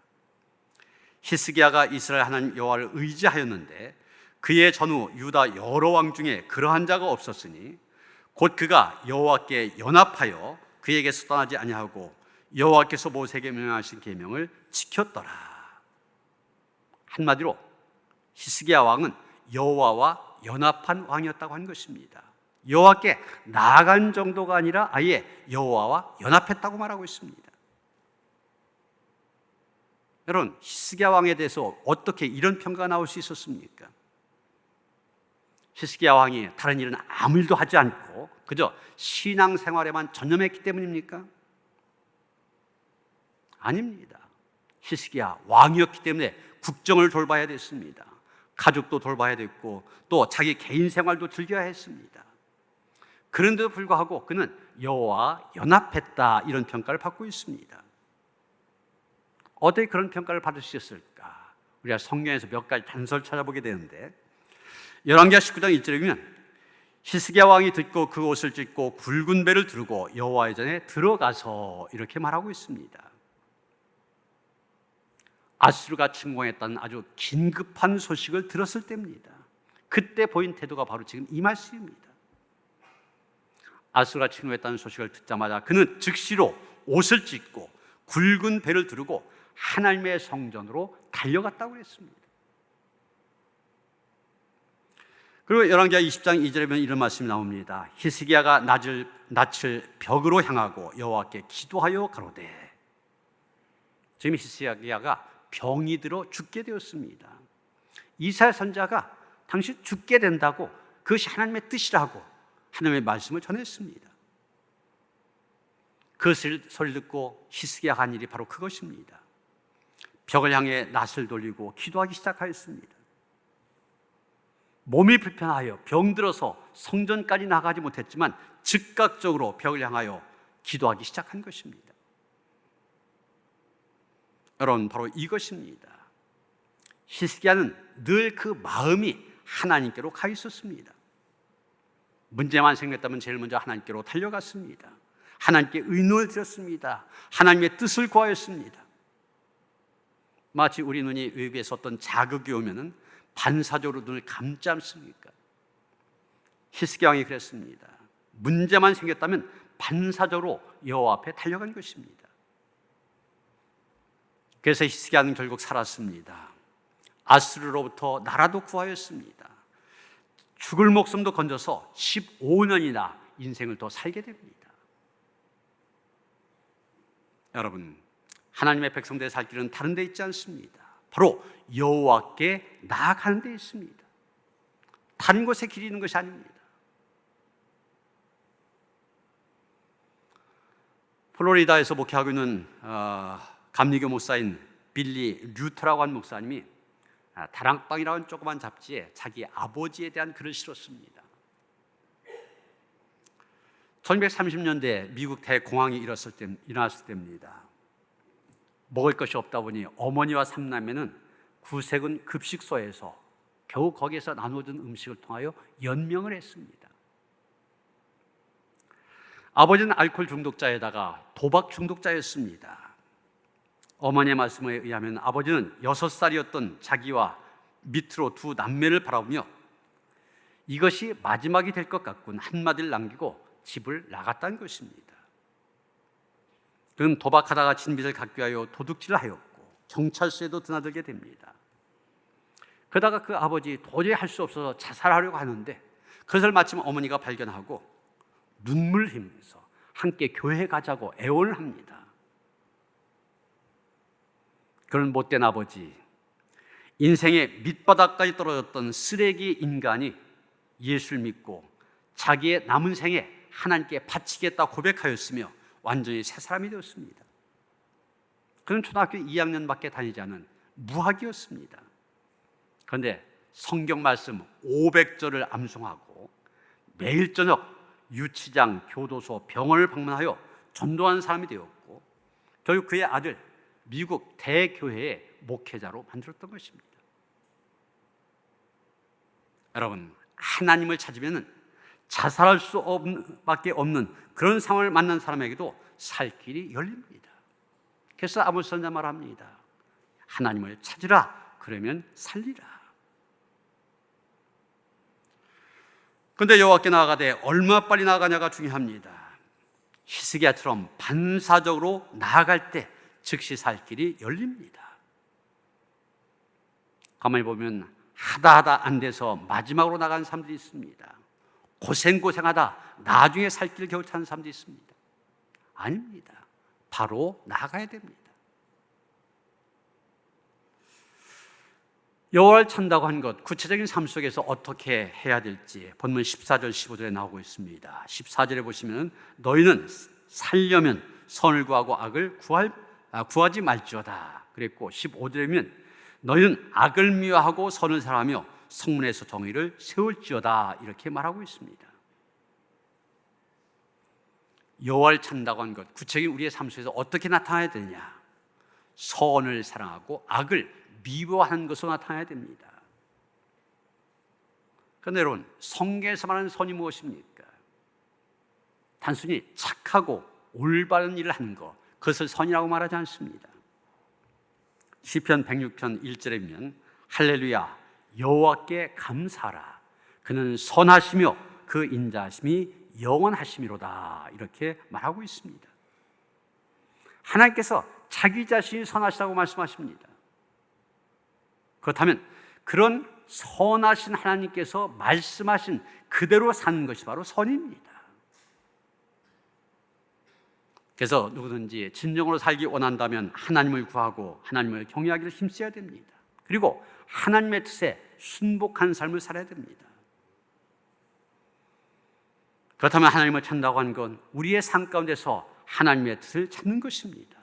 히스기야가 이스라엘 하나님 여호와를 의지하였는데 그의 전후 유다 여러 왕 중에 그러한 자가 없었으니 곧 그가 여호와께 연합하여 그에게서 떠나지 아니하고 여호와께서 모세에게 명하신 계명을 지켰더라. 한마디로 히스기야 왕은 여호와와 연합한 왕이었다고 하는 것입니다. 여호와께 나아간 정도가 아니라 아예 여호와와 연합했다고 말하고 있습니다. 여러분, 히스기야 왕에 대해서 어떻게 이런 평가가 나올 수 있었습니까? 히스기야 왕이 다른 일은 아무 일도 하지 않고 그저 신앙생활에만 전념했기 때문입니까? 아닙니다. 히스기야 왕이었기 때문에 국정을 돌봐야 됐습니다. 가족도 돌봐야 됐고 또 자기 개인 생활도 즐겨야 했습니다. 그런데도 불구하고 그는 여호와와 연합했다, 이런 평가를 받고 있습니다. 어떻게 그런 평가를 받을 수 있었을까? 우리가 성경에서 몇 가지 단서를 찾아보게 되는데 열왕기하 19장 1절에 보면 히스기야 왕이 듣고 그 옷을 찢고 굵은 배를 두르고 여호와의 전에 들어가서 이렇게 말하고 있습니다. 아수르가 침공했다는 아주 긴급한 소식을 들었을 때입니다. 그때 보인 태도가 바로 지금 이 말씀입니다. 아수르가 침공했다는 소식을 듣자마자 그는 즉시로 옷을 찢고 굵은 배를 두르고 하나님의 성전으로 달려갔다고 했습니다. 그리고 열왕기하 20장 2절에 보면 이런 말씀이 나옵니다. 히스기야가 낯을 벽으로 향하고 여호와께 기도하여 가로되. 지금 히스기야가 병이 들어 죽게 되었습니다. 이사야 선지자가 당신 죽게 된다고, 그것이 하나님의 뜻이라고 하나님의 말씀을 전했습니다. 그 소리를 듣고 히스기야가 한 일이 바로 그것입니다. 벽을 향해 낯을 돌리고 기도하기 시작하였습니다. 몸이 불편하여 병들어서 성전까지 나가지 못했지만 즉각적으로 벽을 향하여 기도하기 시작한 것입니다. 여러분, 바로 이것입니다. 히스기야는 늘 그 마음이 하나님께로 가 있었습니다. 문제만 생겼다면 제일 먼저 하나님께로 달려갔습니다. 하나님께 의논을 드렸습니다. 하나님의 뜻을 구하였습니다. 마치 우리 눈이 외부에서 어떤 자극이 오면은 반사적으로 눈을 감지 않습니까? 히스기야 왕이 그랬습니다. 문제만 생겼다면 반사적으로 여호와 앞에 달려간 것입니다. 그래서 히스기야는 결국 살았습니다. 아수르로부터 나라도 구하였습니다. 죽을 목숨도 건져서 15년이나 인생을 더 살게 됩니다. 여러분, 하나님의 백성들의 살 길은 다른 데 있지 않습니다. 바로 여호와께 나아가는 데 있습니다. 다른 곳에 길이 있는 것이 아닙니다. 플로리다에서 목회하고 있는 감리교 목사인 빌리 류터라고 하는 목사님이 다락방이라는 조그만 잡지에 자기 아버지에 대한 글을 실었습니다. 1930년대 미국 대공황이 일어났을 때입니다. 먹을 것이 없다 보니 어머니와 삼남매는 구세군 급식소에서 겨우 거기에서 나눠준 음식을 통하여 연명을 했습니다. 아버지는 알코올 중독자에다가 도박 중독자였습니다. 어머니의 말씀에 의하면 아버지는 6살이었던 자기와 밑으로 두 남매를 바라보며 이것이 마지막이 될 것 같군 한마디를 남기고 집을 나갔다는 것입니다. 그는 도박하다가 진 빚을 갚기 위하여 도둑질을 하였고 경찰서에도 드나들게 됩니다. 그러다가 그 아버지 도저히 할 수 없어서 자살하려고 하는데 그것을 마침 어머니가 발견하고 눈물 흘리면서 함께 교회 가자고 애원을 합니다. 그런 못된 아버지, 인생의 밑바닥까지 떨어졌던 쓰레기 인간이 예수를 믿고 자기의 남은 생에 하나님께 바치겠다 고백하였으며 완전히 새 사람이 되었습니다. 그는 초등학교 2학년밖에 다니지 않은 무학이었습니다. 그런데 성경 말씀 500절을 암송하고 매일 저녁 유치장, 교도소, 병원을 방문하여 전도하는 사람이 되었고, 결국 그의 아들 미국 대교회의 목회자로 만들었던 것입니다. 여러분, 하나님을 찾으면 자살할 수밖에 없는 그런 상황을 만난 사람에게도 살 길이 열립니다. 그래서 아모스 선지자 말합니다. 하나님을 찾으라, 그러면 살리라. 그런데 여호와께 나아가되 얼마 빨리 나아가냐가 중요합니다. 히스기야처럼 반사적으로 나아갈 때 즉시 살 길이 열립니다. 가만히 보면 하다 안 돼서 마지막으로 나가는 사람들이 있습니다. 고생하다 나중에 살 길 겨우 찾는 사람도 있습니다. 아닙니다. 바로 나가야 됩니다. 여호와를 찾는다고 한 것, 구체적인 삶 속에서 어떻게 해야 될지 본문 14절 15절에 나오고 있습니다. 14절에 보시면 너희는 살려면 선을 구하고 악을 구하지 말지어다 그랬고, 15절에 보면 너희는 악을 미워하고 선을 사랑하며 성문에서 정의를 세울지어다 이렇게 말하고 있습니다. 여호와를 찾는다고 한 것, 구체적인 우리의 삶 속에서 어떻게 나타나야 되느냐? 선을 사랑하고 악을 미워하는 것으로 나타나야 됩니다. 그런데 여러분, 성경에서 말하는 선이 무엇입니까? 단순히 착하고 올바른 일을 하는 것, 그것을 선이라고 말하지 않습니다. 시편 106편 1절에 보면 할렐루야 여호와께 감사하라 그는 선하시며 그 인자하심이 영원하심이로다 이렇게 말하고 있습니다. 하나님께서 자기 자신이 선하시다고 말씀하십니다. 그렇다면 그런 선하신 하나님께서 말씀하신 그대로 사는 것이 바로 선입니다. 그래서 누구든지 진정으로 살기 원한다면 하나님을 구하고 하나님을 경외하기를 힘써야 됩니다. 그리고 하나님의 뜻에 순복한 삶을 살아야 됩니다. 그렇다면 하나님을 찾는다고 하는 건 우리의 삶 가운데서 하나님의 뜻을 찾는 것입니다.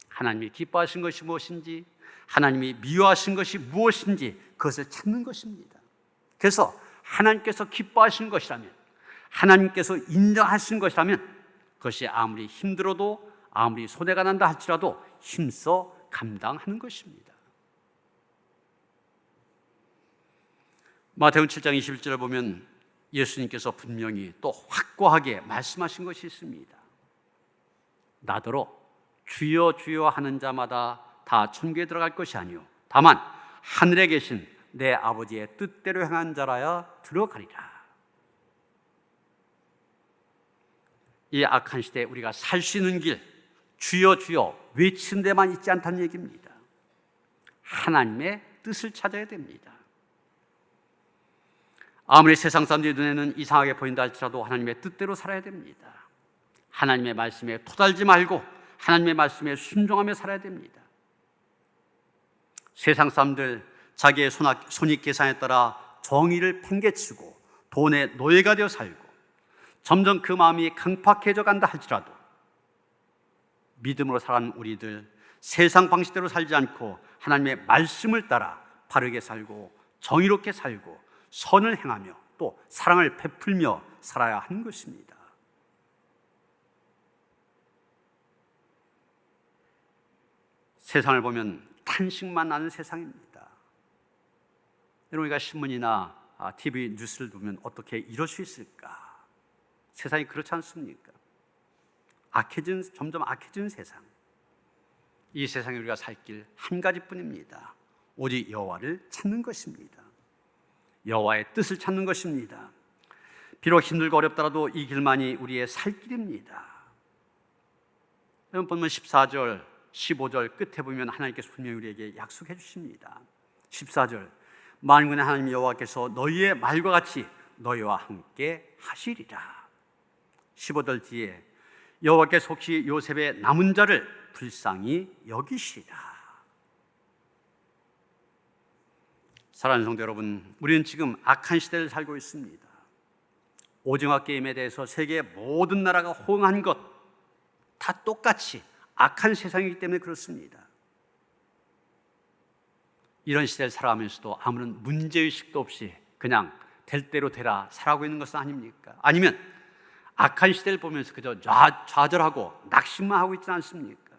하나님이 기뻐하신 것이 무엇인지, 하나님이 미워하신 것이 무엇인지 그것을 찾는 것입니다. 그래서 하나님께서 기뻐하시는 것이라면, 하나님께서 인정하시는 것이라면 그것이 아무리 힘들어도, 아무리 손해가 난다 할지라도 힘써 감당하는 것입니다. 마태복음 7장 21절을 보면 예수님께서 분명히 또 확고하게 말씀하신 것이 있습니다. 나더러 주여 주여 하는 자마다 다 천국에 들어갈 것이 아니요 다만 하늘에 계신 내 아버지의 뜻대로 행한 자라야 들어가리라. 이 악한 시대에 우리가 살 수 있는 길, 주여 주여 외치는 데만 있지 않다는 얘기입니다. 하나님의 뜻을 찾아야 됩니다. 아무리 세상 사람들의 눈에는 이상하게 보인다 할지라도 하나님의 뜻대로 살아야 됩니다. 하나님의 말씀에 토달지 말고 하나님의 말씀에 순종하며 살아야 됩니다. 세상 사람들 자기의 손익 계산에 따라 정의를 팽개치고 돈의 노예가 되어 살고 점점 그 마음이 강팍해져 간다 할지라도 믿음으로 살아가는 우리들, 세상 방식대로 살지 않고 하나님의 말씀을 따라 바르게 살고 정의롭게 살고 선을 행하며 또 사랑을 베풀며 살아야 하는 것입니다. 세상을 보면 탄식만 나는 세상입니다. 여러분, 우리가 신문이나 TV 뉴스를 보면 어떻게 이럴 수 있을까? 세상이 그렇지 않습니까? 점점 악해진 세상. 이 세상에 우리가 살 길 한 가지뿐입니다. 오직 여호와를 찾는 것입니다. 여호와의 뜻을 찾는 것입니다. 비록 힘들고 어렵더라도 이 길만이 우리의 살 길입니다. 여러분, 본문 14절, 15절 끝에 보면 하나님께서 분명히 우리에게 약속해 주십니다. 14절, 만군의 하나님 여호와께서 너희의 말과 같이 너희와 함께 하시리라. 15절 뒤에 여호와께서 혹시 요셉의 남은 자를 불쌍히 여기시리라. 사랑하는 성도 여러분, 우리는 지금 악한 시대를 살고 있습니다. 오징어 게임에 대해서 세계의 모든 나라가 호응한 것 다 똑같이 악한 세상이기 때문에 그렇습니다. 이런 시대를 살아가면서도 아무런 문제의식도 없이 그냥 될 대로 되라 살아가고 있는 것은 아닙니까? 아니면 악한 시대를 보면서 그저 좌절하고 낙심만 하고 있지는 않습니까?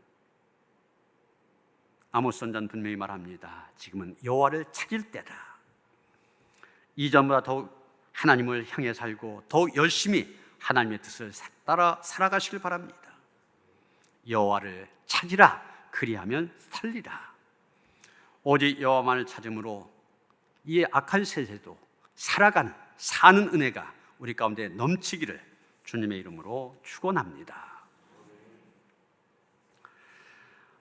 아모스 선지자는 분명히 말합니다. 지금은 여호와를 찾을 때다. 이전보다 더욱 하나님을 향해 살고 더욱 열심히 하나님의 뜻을 따라 살아가시길 바랍니다. 여호와를 찾으라. 그리하면 살리라. 오직 여호와만을 찾음으로 이 악한 세대도 사는 은혜가 우리 가운데 넘치기를 주님의 이름으로 축원합니다.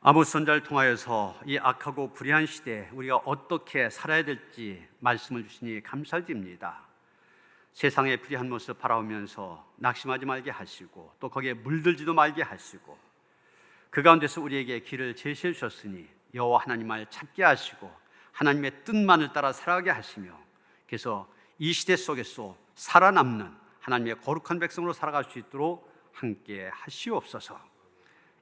아모스 선지자를 통하여서 이 악하고 불의한 시대에 우리가 어떻게 살아야 될지 말씀을 주시니 감사드립니다. 세상의 불의한 모습 바라보면서 낙심하지 말게 하시고 또 거기에 물들지도 말게 하시고 그 가운데서 우리에게 길을 제시해 주셨으니 여호와 하나님을 찾게 하시고 하나님의 뜻만을 따라 살아가게 하시며 그래서 이 시대 속에서 살아남는 하나님의 거룩한 백성으로 살아갈 수 있도록 함께 하시옵소서.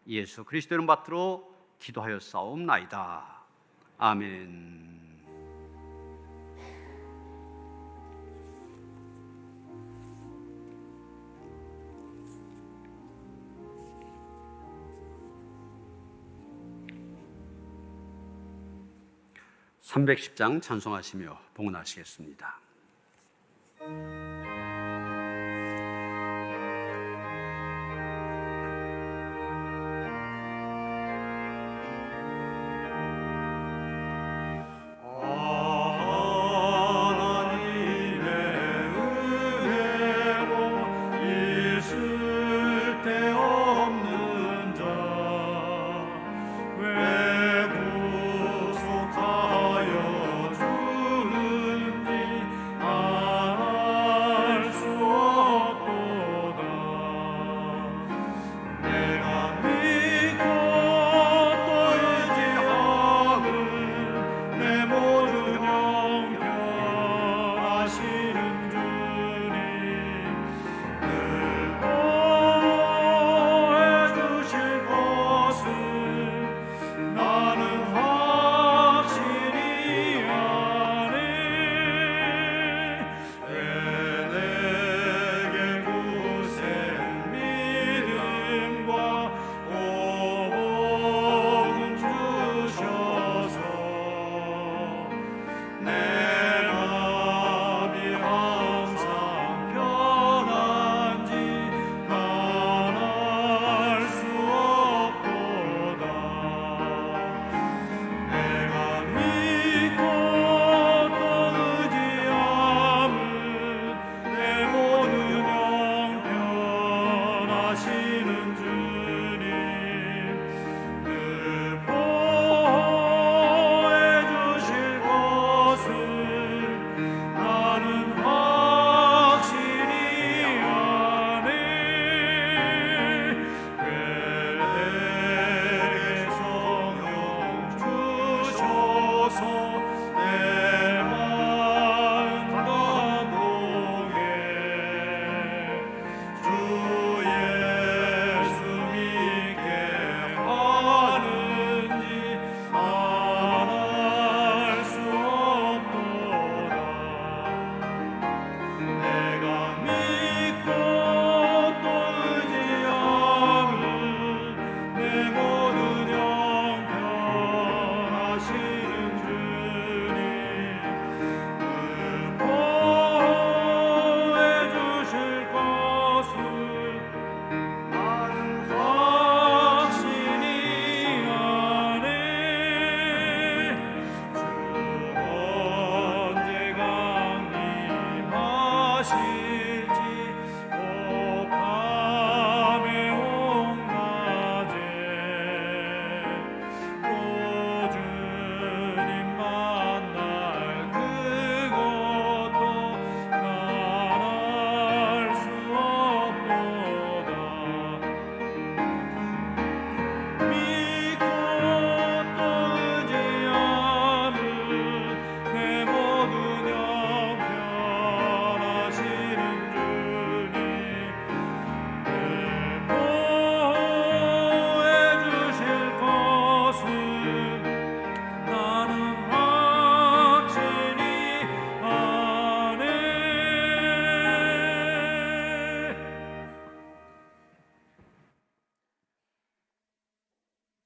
예수 그리스도의 이름 받들어 기도하여 싸움나이다. 아멘. (310장) 찬송하시며 봉헌하시겠습니다.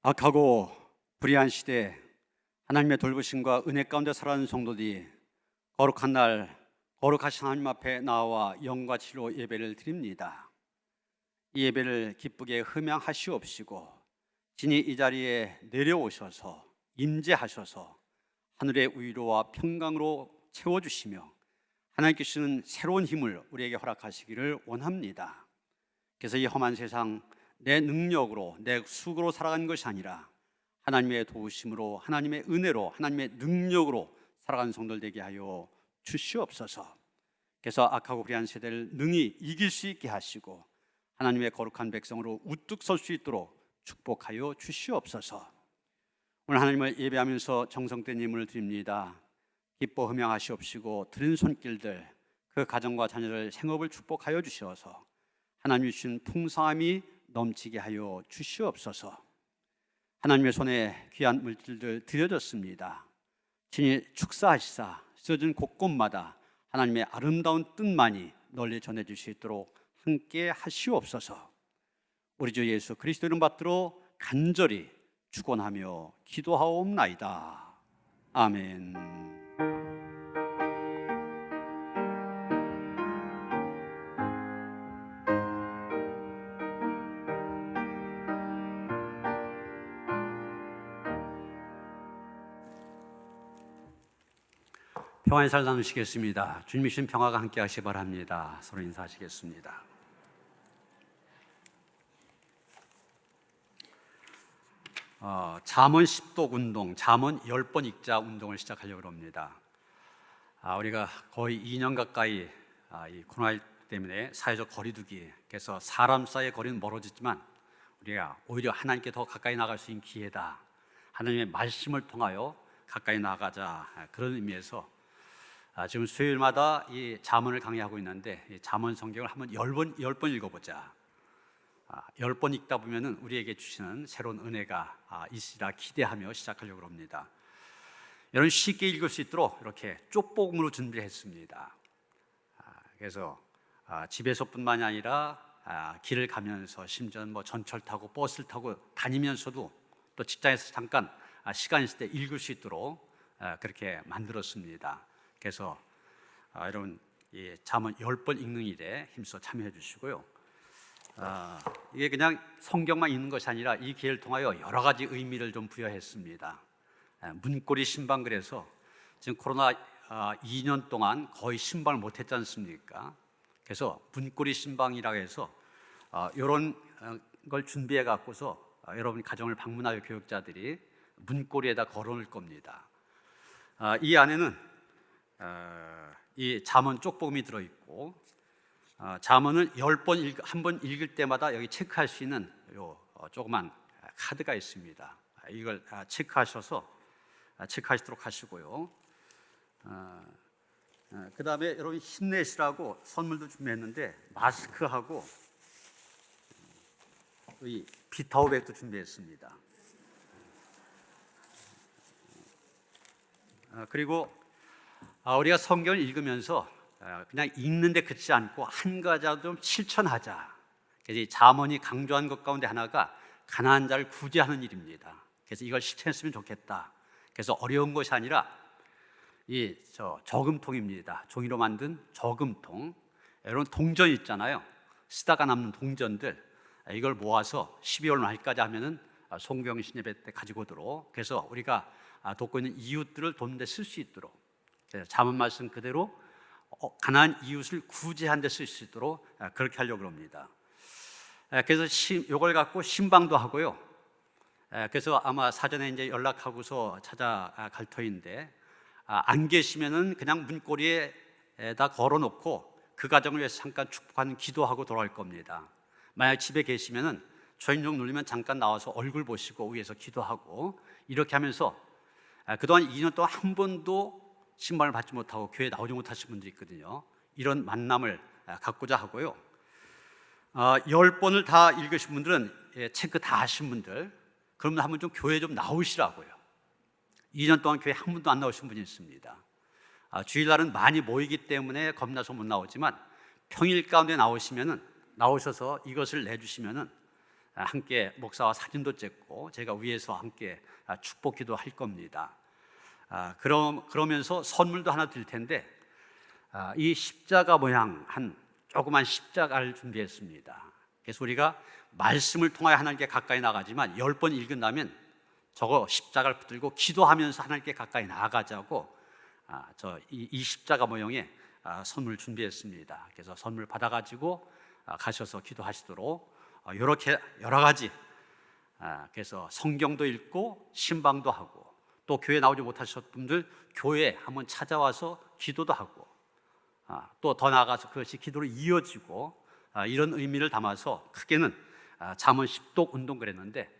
악하고 불의한 시대 하나님의 돌보심과 은혜 가운데 살아가는 성도들이 거룩한 날 거룩하신 하나님 앞에 나와 영과 진리로 예배를 드립니다. 이 예배를 기쁘게 흠양하시옵시고 진히 이 자리에 내려오셔서 임재하셔서 하늘의 위로와 평강으로 채워주시며 하나님께 주시는 새로운 힘을 우리에게 허락하시기를 원합니다. 그래서 이 험한 세상 내 능력으로 내 수고로 살아가는 것이 아니라 하나님의 도우심으로 하나님의 은혜로 하나님의 능력으로 살아가는 성도들 되게 하여 주시옵소서. 그래서 악하고 불의한 세대를 능히 이길 수 있게 하시고 하나님의 거룩한 백성으로 우뚝 설 수 있도록 축복하여 주시옵소서. 오늘 하나님을 예배하면서 정성된 예물을 드립니다. 기뻐 흠양하시옵시고 드린 손길들 그 가정과 자녀들 생업을 축복하여 주시어서 하나님이 주신 풍성함이 넘치게 하여 주시옵소서. 하나님의 손에 귀한 물질들 드려졌습니다. 친히 축사하시사 쓰여진 곳곳마다 하나님의 아름다운 뜻만이 널리 전해질 수 있도록 함께 하시옵소서. 우리 주 예수 그리스도 이름 받들어 간절히 축원하며 기도하옵나이다. 아멘. 평안의 살 나누시겠습니다. 주님이 주신 평화가 함께 하시기 바랍니다. 서로 인사하시겠습니다. 잠언 10독 운동, 잠언 10번 읽자 운동을 시작하려고 합니다. 우리가 거의 2년 가까이 이 코로나 때문에 사회적 거리두기, 그래서 사람 사이의 거리는 멀어졌지만 우리가 오히려 하나님께 더 가까이 나갈 수 있는 기회다. 하나님의 말씀을 통하여 가까이 나가자, 그런 의미에서 지금 수요일마다 이 잠언을 강의하고 있는데 이 잠언 성경을 한번 10번 읽어보자. 10번 읽다 보면은 우리에게 주시는 새로운 은혜가 있으리라 기대하며 시작하려고 합니다. 여러분 쉽게 읽을 수 있도록 이렇게 쪽복음으로 준비했습니다. 그래서 집에서뿐만이 아니라 길을 가면서 심지어 뭐 전철 타고 버스를 타고 다니면서도 또 직장에서 잠깐 시간 있을 때 읽을 수 있도록 그렇게 만들었습니다. 그래서 여러분 이 잠언 10번 읽는 일에 힘써 참여해 주시고요. 이게 그냥 성경만 읽는 것이 아니라 이 기회를 통하여 여러 가지 의미를 좀 부여했습니다. 문고리 신방, 그래서 지금 코로나 2년 동안 거의 신방을 못했지 않습니까? 그래서 문고리 신방이라고 해서 이런 걸 준비해 갖고서 여러분 가정을 방문할 교육자들이 문고리에다 걸어놓을 겁니다. 이 안에는 이 잠언 쪽복음이 들어있고 잠언을 10번 한번 읽을 때마다 여기 체크할 수 있는 요 조그만 카드가 있습니다. 이걸 체크하셔서 체크하시도록 하시고요. 그 다음에 여러분 힘내시라고 선물도 준비했는데 마스크하고 이 비타오백도 준비했습니다. 그리고 우리가 성경을 읽으면서 그냥 읽는데 그치지 않고 한 가지라도 좀 실천하자. 그래서 이 잠언이 강조한 것 가운데 하나가 가난한 자를 구제하는 일입니다. 그래서 이걸 실천했으면 좋겠다. 그래서 어려운 것이 아니라 이 저금통입니다. 종이로 만든 저금통. 여러분 동전 있잖아요. 쓰다가 남는 동전들, 이걸 모아서 12월 말까지 하면은 송경신 예배 때 가지고 오도록, 그래서 우리가 돕고 있는 이웃들을 돕는 데 쓸 수 있도록, 잠언 말씀 그대로 가난한 이웃을 구제하는 데 쓸 수 있도록 그렇게 하려고 합니다. 그래서 이걸 갖고 신방도 하고요. 그래서 아마 사전에 이제 연락하고서 찾아갈 터인데, 안 계시면은 그냥 문고리에다 걸어놓고 그 가정을 위해서 잠깐 축복하는 기도하고 돌아갈 겁니다. 만약 집에 계시면은 초인종 누르면 잠깐 나와서 얼굴 보시고 위에서 기도하고, 이렇게 하면서 그동안 2년 동안 한 번도 신방을 받지 못하고 교회에 나오지 못하신 분들이 있거든요. 이런 만남을 갖고자 하고요. 10번을 다 읽으신 분들은, 체크 다 하신 분들, 그러면 한번 좀 교회 좀 나오시라고요. 2년 동안 교회 한 번도 안 나오신 분이 있습니다. 주일날은 많이 모이기 때문에 겁나서 못 나오지만 평일 가운데 나오셔서 이것을 내주시면은 함께 목사와 사진도 찍고 제가 위에서 함께 축복 기도할 겁니다. 그러면서 선물도 하나 드릴 텐데 이 십자가 모양 한 조그만 십자가를 준비했습니다. 그래서 우리가 말씀을 통하여 하나님께 가까이 나가지만 10번 읽은다면 저거 십자가를 붙들고 기도하면서 하나님께 가까이 나아가자고 이 십자가 모형의 선물 준비했습니다. 그래서 선물 받아가지고 가셔서 기도하시도록 이렇게 여러 가지 그래서 성경도 읽고 신방도 하고 또 교회 나오지 못하셨던 분들 교회 한번 찾아와서 기도도 하고 또 더 나아가서 그것이 기도로 이어지고 이런 의미를 담아서 크게는 잠언 10독 운동 그랬는데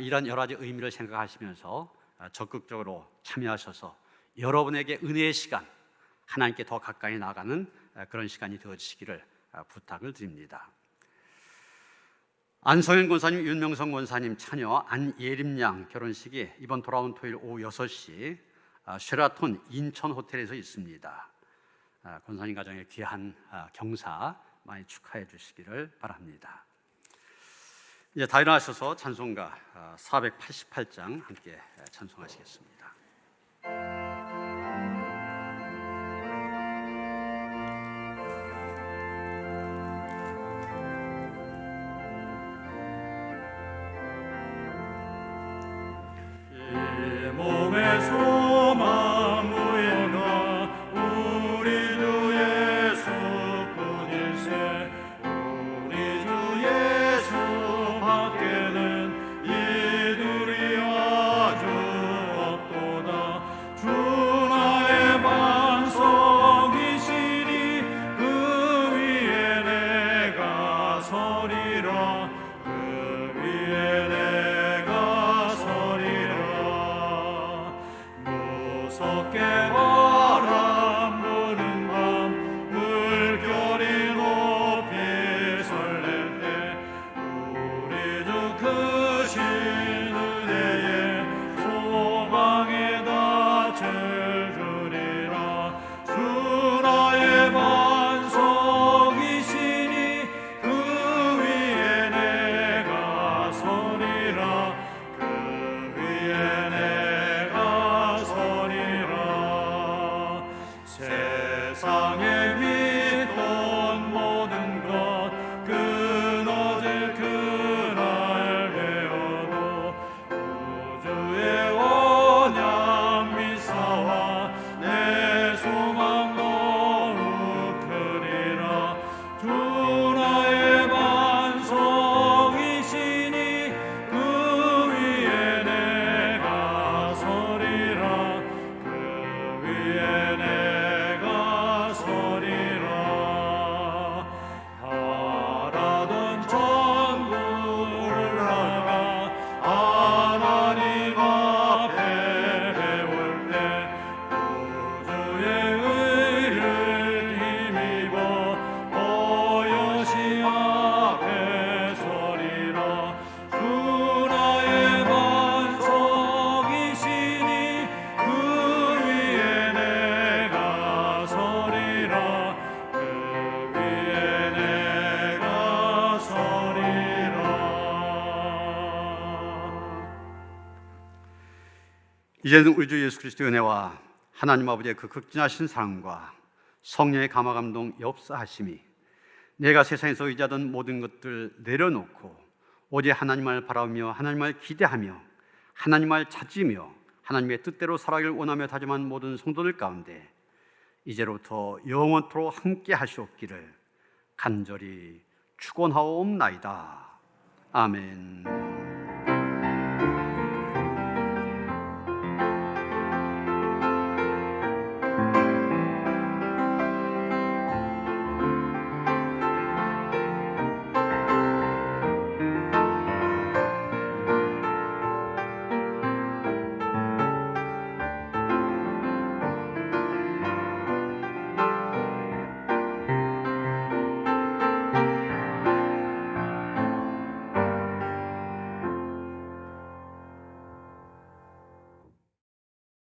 이런 여러 가지 의미를 생각하시면서 적극적으로 참여하셔서 여러분에게 은혜의 시간, 하나님께 더 가까이 나가는 그런 시간이 되어지시기를 부탁을 드립니다. 안성현 권사님, 윤명성 권사님 자녀 안예림 양 결혼식이 이번 돌아온 토요일 오후 6시 쉐라톤 인천 호텔에서 있습니다. 권사님 가정의 귀한 경사 많이 축하해 주시기를 바랍니다. 이제 다 일어나셔서 찬송가 488장 함께 찬송하시겠습니다. 이 몸의 소망 무인가 우리 주 예수뿐일세. 우리 주 예수 밖에는 이들이 아주 없도다. 주 나의 반석이시니 그 위에 내가 서리라. 그 위에 내가 서리라. 무섭게 바람 부는 밤 물결이 높이 설렐 때 우리 주 크신 은혜에 소망에 닻을 주리라. 주 나의 반석이시니 그 위에 내가 서리라. 그 위에 내가 서리라. 세상에 믿던 모든 것 끊어질 그날 되어도 우주의 언약 미사와 내 소망 더욱 크리라. 주 나의 반석이시니 그 위에 내가 서리라. 그 위에 내가 서리라. 바라던 천국을 나가 하나님 앞에 배울 때 우주의 의를 힘입어 어여시 앞에 서리라. 주 나의 반석이시니 그 위에 내가 서리라. 그 위에 내가 서리라. 이제는 우리 주 예수 그리스도의 은혜와 하나님 아버지의 그 극진하신 사랑과 성령의 감화 감동 역사하심이 내가 세상에서 의지하던 모든 것들 내려놓고 오직 하나님을 바라보며 하나님을 기대하며 하나님을 찾으며 하나님의 뜻대로 살아가기를 원하며 다짐한 모든 성도들 가운데 이제로부터 영원토록 함께 하시옵기를 간절히 축원하옵나이다. 아멘.